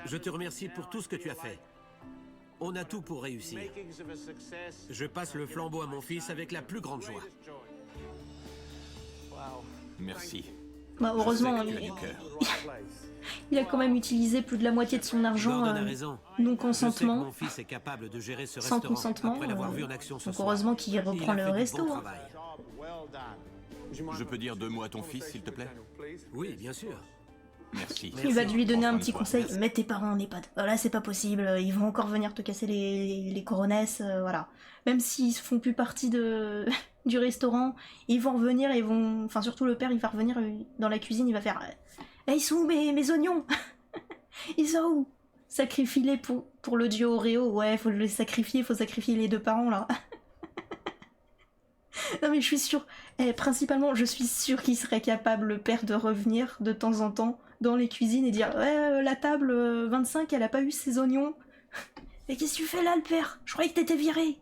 Je te remercie pour tout ce que tu as fait. On a tout pour réussir. Je passe le flambeau à mon fils avec la plus grande joie. Merci. Bah, heureusement, Je sais que tu as du cœur. il a quand même utilisé plus de la moitié de son argent Gordon a raison. non Je sais que consentement. mon fils est capable de gérer ce Sans restaurant consentement, après l'avoir vu en action ce donc soir. heureusement qu'il reprend Il a le fait du resto, bon hein. travail. Je peux dire 2 mots à ton fils, s'il te plaît? Oui, bien sûr. Merci. Il va lui donner Prends un soin petit de toi. conseil, Merci. mets tes parents en EHPAD. Là c'est pas possible, ils vont encore venir te casser les coronesses, voilà. Même s'ils font plus partie de du restaurant, ils vont revenir et vont... Enfin surtout le père, il va revenir dans la cuisine, il va faire « Eh, ils sont où mes oignons? Ils sont où ?» Sacrifie-les pour le dieu Oreo, ouais, faut les sacrifier, faut sacrifier les deux parents là. Non mais je suis sûre, principalement je suis sûre qu'il serait capable, le père, de revenir de temps en temps dans les cuisines et dire « Ouais, la table 25, elle a pas eu ses oignons. Et qu'est-ce que tu fais là, le père? Je croyais que t'étais viré. »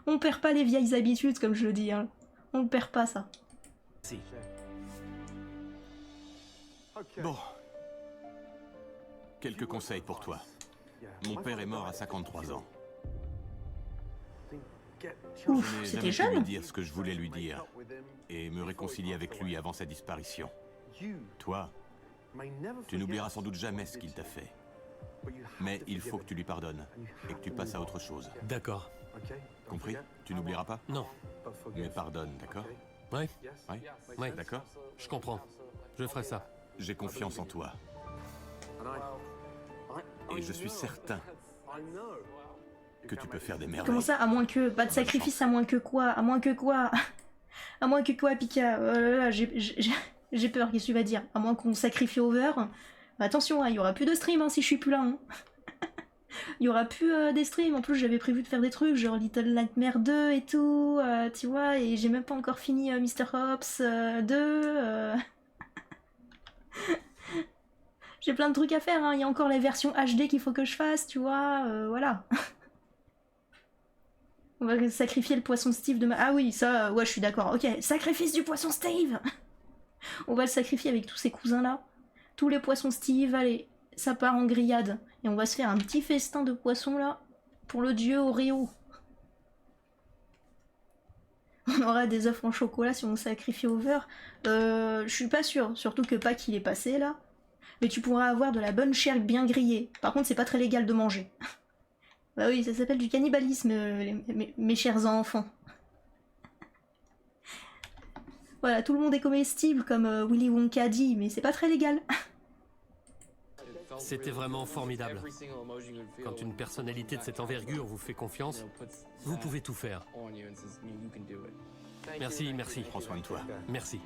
On perd pas les vieilles habitudes, comme je le dis, hein. On perd pas ça. Si. Bon. Quelques conseils pour toi. Mon père est mort à 53 ans. Ouf, Je n'ai c'était jamais pu lui jeune. dire ce que je voulais lui dire et me réconcilier avec lui avant sa disparition. Toi, tu n'oublieras sans doute jamais ce qu'il t'a fait. Mais il faut que tu lui pardonnes et que tu passes à autre chose. D'accord. Compris? Tu n'oublieras pas? Non. Mais pardonne, d'accord? Ouais, Ouais? ouais. D'accord? Je comprends. Je ferai ça. J'ai confiance en toi. Et je suis certain que tu peux faire des merveilles. Comment ça, à moins que... Pas de sacrifice, à moins que quoi? À moins que quoi? À moins que quoi, Pika? Oh là là, j'ai peur, qu'est-ce que tu vas dire? À moins qu'on sacrifie Over. Attention, hein, il y aura plus de stream hein, si je suis plus là. Hein. Il y aura plus des streams. En plus, j'avais prévu de faire des trucs genre Little Nightmare 2 et tout, tu vois, et j'ai même pas encore fini Mr. Hops 2. J'ai plein de trucs à faire, hein. Il y a encore la version HD qu'il faut que je fasse, tu vois, voilà. On va sacrifier le poisson Steve de ma... Ah oui, ça, ouais, je suis d'accord. Ok, sacrifice du poisson Steve. On va le sacrifier avec tous ces cousins-là. Tous les poissons Steve, allez, ça part en grillade. Et on va se faire un petit festin de poissons, là, pour le dieu Oreo. On aura des œufs en chocolat si on sacrifie Over. Je suis pas sûre, surtout que Pâques il est passé, là. Mais tu pourras avoir de la bonne chair bien grillée. Par contre, c'est pas très légal de manger. Bah oui, ça s'appelle du cannibalisme, mes chers enfants. Voilà, tout le monde est comestible, comme Willy Wonka dit, mais c'est pas très légal. C'était vraiment formidable. Quand une personnalité de cette envergure vous fait confiance, vous pouvez tout faire. Merci, merci. Prends soin de toi. Merci.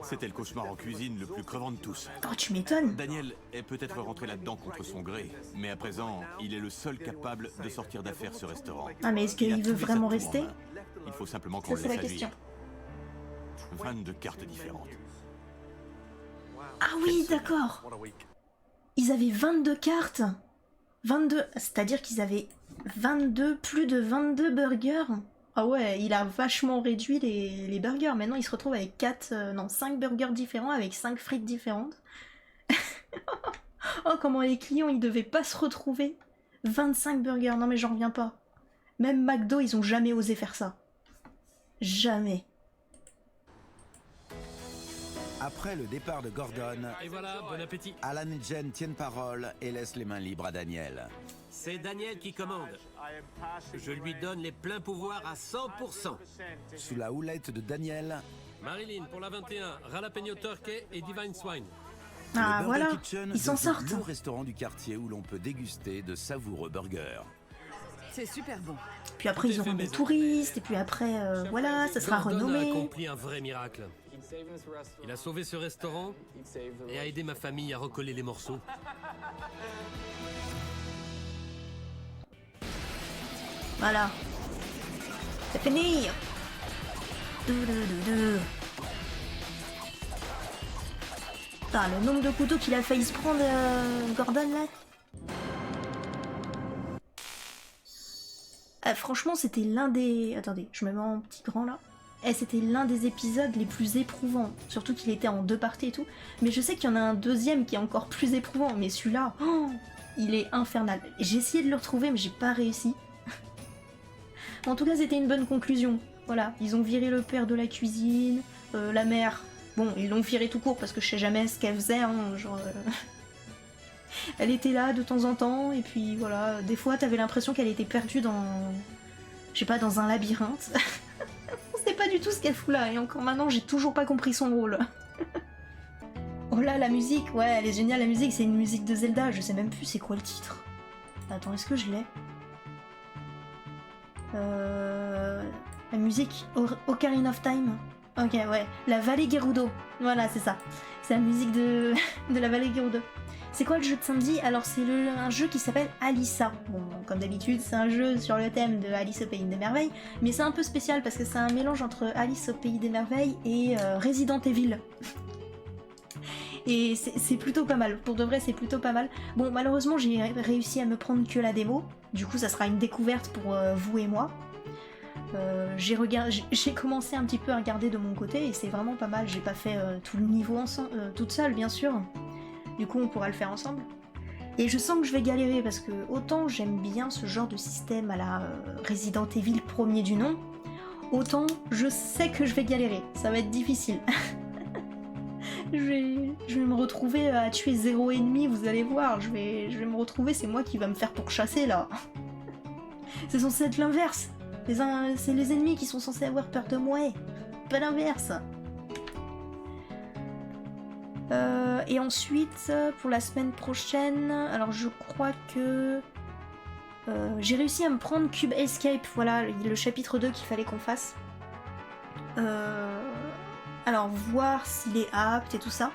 C'était le cauchemar en cuisine le plus crevant de tous. Oh, tu m'étonnes. Daniel est peut-être rentré là-dedans contre son gré, mais à présent, il est le seul capable de sortir d'affaire ce restaurant. Ah, mais est-ce Il a qu'il tout veut mis vraiment sa tour en rester? main. Il faut simplement qu'on Ça, le c'est laisse la question. agir. 22 cartes différentes. Ah oui, d'accord. Ils avaient 22 cartes. 22, c'est-à-dire qu'ils avaient 22, plus de 22 burgers. Ah ouais, il a vachement réduit les burgers. Maintenant, il se retrouve avec 5 burgers différents, avec 5 frites différentes. Oh, comment les clients, ils devaient pas se retrouver. 25 burgers, non mais j'en reviens pas. Même McDo, ils ont jamais osé faire ça. Jamais. Après le départ de Gordon, Et voilà, bon appétit. Alan et Jen tiennent parole et laissent les mains libres à Daniel. C'est Daniel qui commande. Je lui donne les pleins pouvoirs à 100%. Sous la houlette de Daniel, Marilyn pour la 21, Jalapeno Turkey et Divine Swine. Ah le Burger voilà, Kitchen ils s'en devient sortent. le restaurant du quartier où l'on peut déguster de savoureux burgers. C'est super bon. Puis après, ils auront des touristes, et puis après, voilà, ça sera Gordon a renommé. accompli un vrai miracle. Il a sauvé ce restaurant et a aidé ma famille à recoller les morceaux. Voilà. C'est fini. Ah, le nombre de couteaux qu'il a failli se prendre, Gordon, là. Franchement, c'était l'un des... Attendez, je me mets en petit grand, là. C'était l'un des épisodes les plus éprouvants. Surtout qu'il était en 2 parties et tout. Mais je sais qu'il y en a un deuxième qui est encore plus éprouvant. Mais celui-là, oh, il est infernal. J'ai essayé de le retrouver, mais j'ai pas réussi. En tout cas, c'était une bonne conclusion. Voilà, ils ont viré le père de la cuisine, la mère... Bon, ils l'ont viré tout court parce que je sais jamais ce qu'elle faisait, hein, genre... Elle était là de temps en temps, et puis voilà, des fois t'avais l'impression qu'elle était perdue dans... Je sais pas, dans un labyrinthe. pas du tout ce qu'elle fout là, et encore maintenant, j'ai toujours pas compris son rôle. Oh là, la musique, ouais, elle est géniale, la musique, c'est une musique de Zelda, je sais même plus c'est quoi le titre. Attends, est-ce que je l'ai? La musique, Ocarina of Time. Ok, ouais, la vallée Gerudo, voilà, c'est ça. C'est la musique de la vallée Gerudo. C'est quoi le jeu de samedi? Alors c'est un jeu qui s'appelle Alissa. Bon, comme d'habitude, c'est un jeu sur le thème de Alice au Pays des Merveilles, mais c'est un peu spécial parce que c'est un mélange entre Alice au Pays des Merveilles et Resident Evil. Et c'est plutôt pas mal, pour de vrai c'est plutôt pas mal. Bon, malheureusement j'ai réussi à me prendre que la démo, du coup ça sera une découverte pour vous et moi. J'ai commencé un petit peu à regarder de mon côté et c'est vraiment pas mal, j'ai pas fait tout le niveau toute seule bien sûr. Du coup, on pourra le faire ensemble. Et je sens que je vais galérer parce que autant j'aime bien ce genre de système à la Resident Evil premier du nom, autant je sais que je vais galérer. Ça va être difficile. je vais me retrouver à tuer 0 ennemi, vous allez voir. Je vais me retrouver, c'est moi qui va me faire pourchasser là. C'est censé être l'inverse. C'est les ennemis qui sont censés avoir peur de moi. Pas l'inverse. Et ensuite, pour la semaine prochaine, alors je crois que j'ai réussi à me prendre Cube Escape, voilà, le chapitre 2 qu'il fallait qu'on fasse. Alors, voir s'il est apte et tout ça.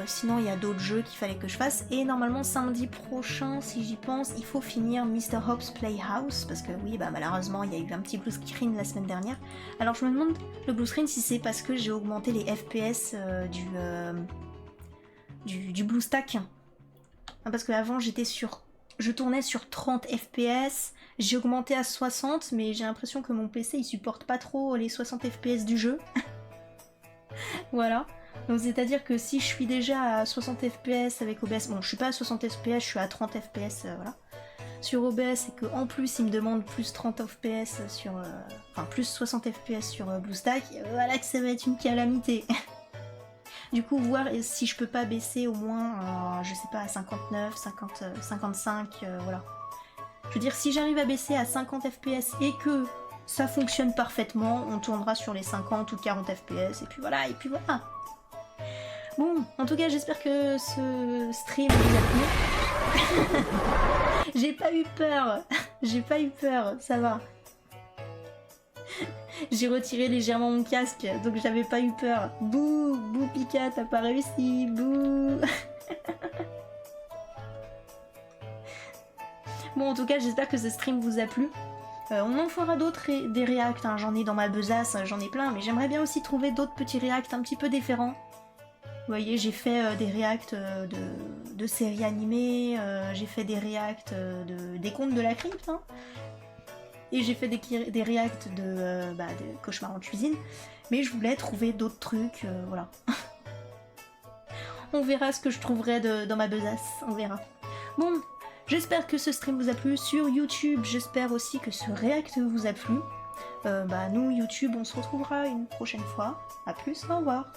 Sinon, il y a d'autres jeux qu'il fallait que je fasse. Et normalement, samedi prochain, si j'y pense, il faut finir Mr. Hope's Playhouse. Parce que oui, bah malheureusement, il y a eu un petit blue screen la semaine dernière. Alors, je me demande, le blue screen, si c'est parce que j'ai augmenté les FPS du BlueStack. Parce que avant je tournais sur 30 FPS, j'ai augmenté à 60, mais j'ai l'impression que mon PC il supporte pas trop les 60 FPS du jeu. Voilà. Donc c'est à dire que si je suis déjà à 60 FPS avec OBS, bon je suis pas à 60 FPS, je suis à 30 FPS, voilà. Sur OBS et qu'en plus il me demande plus 30 FPS sur... enfin plus 60 FPS sur BlueStack, voilà que ça va être une calamité. Du coup, voir si je peux pas baisser au moins, je sais pas, à 59, 50, 55, voilà. Je veux dire, si j'arrive à baisser à 50 FPS et que ça fonctionne parfaitement, on tournera sur les 50 ou 40 FPS, et puis voilà, Bon, en tout cas, j'espère que ce stream vous a plu. J'ai pas eu peur, ça va. J'ai retiré légèrement mon casque, donc j'avais pas eu peur. Bouh, bouh Pika, t'as pas réussi, bouh. Bon, en tout cas, j'espère que ce stream vous a plu. On en fera d'autres, des reacts, hein. J'en ai dans ma besace, j'en ai plein, mais j'aimerais bien aussi trouver d'autres petits reacts un petit peu différents. Vous voyez, j'ai fait des reacts de séries animées, j'ai fait des reacts des contes de la crypte, hein. Et j'ai fait des reacts de Cauchemar en cuisine, mais je voulais trouver d'autres trucs, voilà. On verra ce que je trouverai dans ma besace, on verra. Bon, j'espère que ce stream vous a plu sur YouTube, j'espère aussi que ce react vous a plu. Nous, YouTube, on se retrouvera une prochaine fois. A plus, au revoir.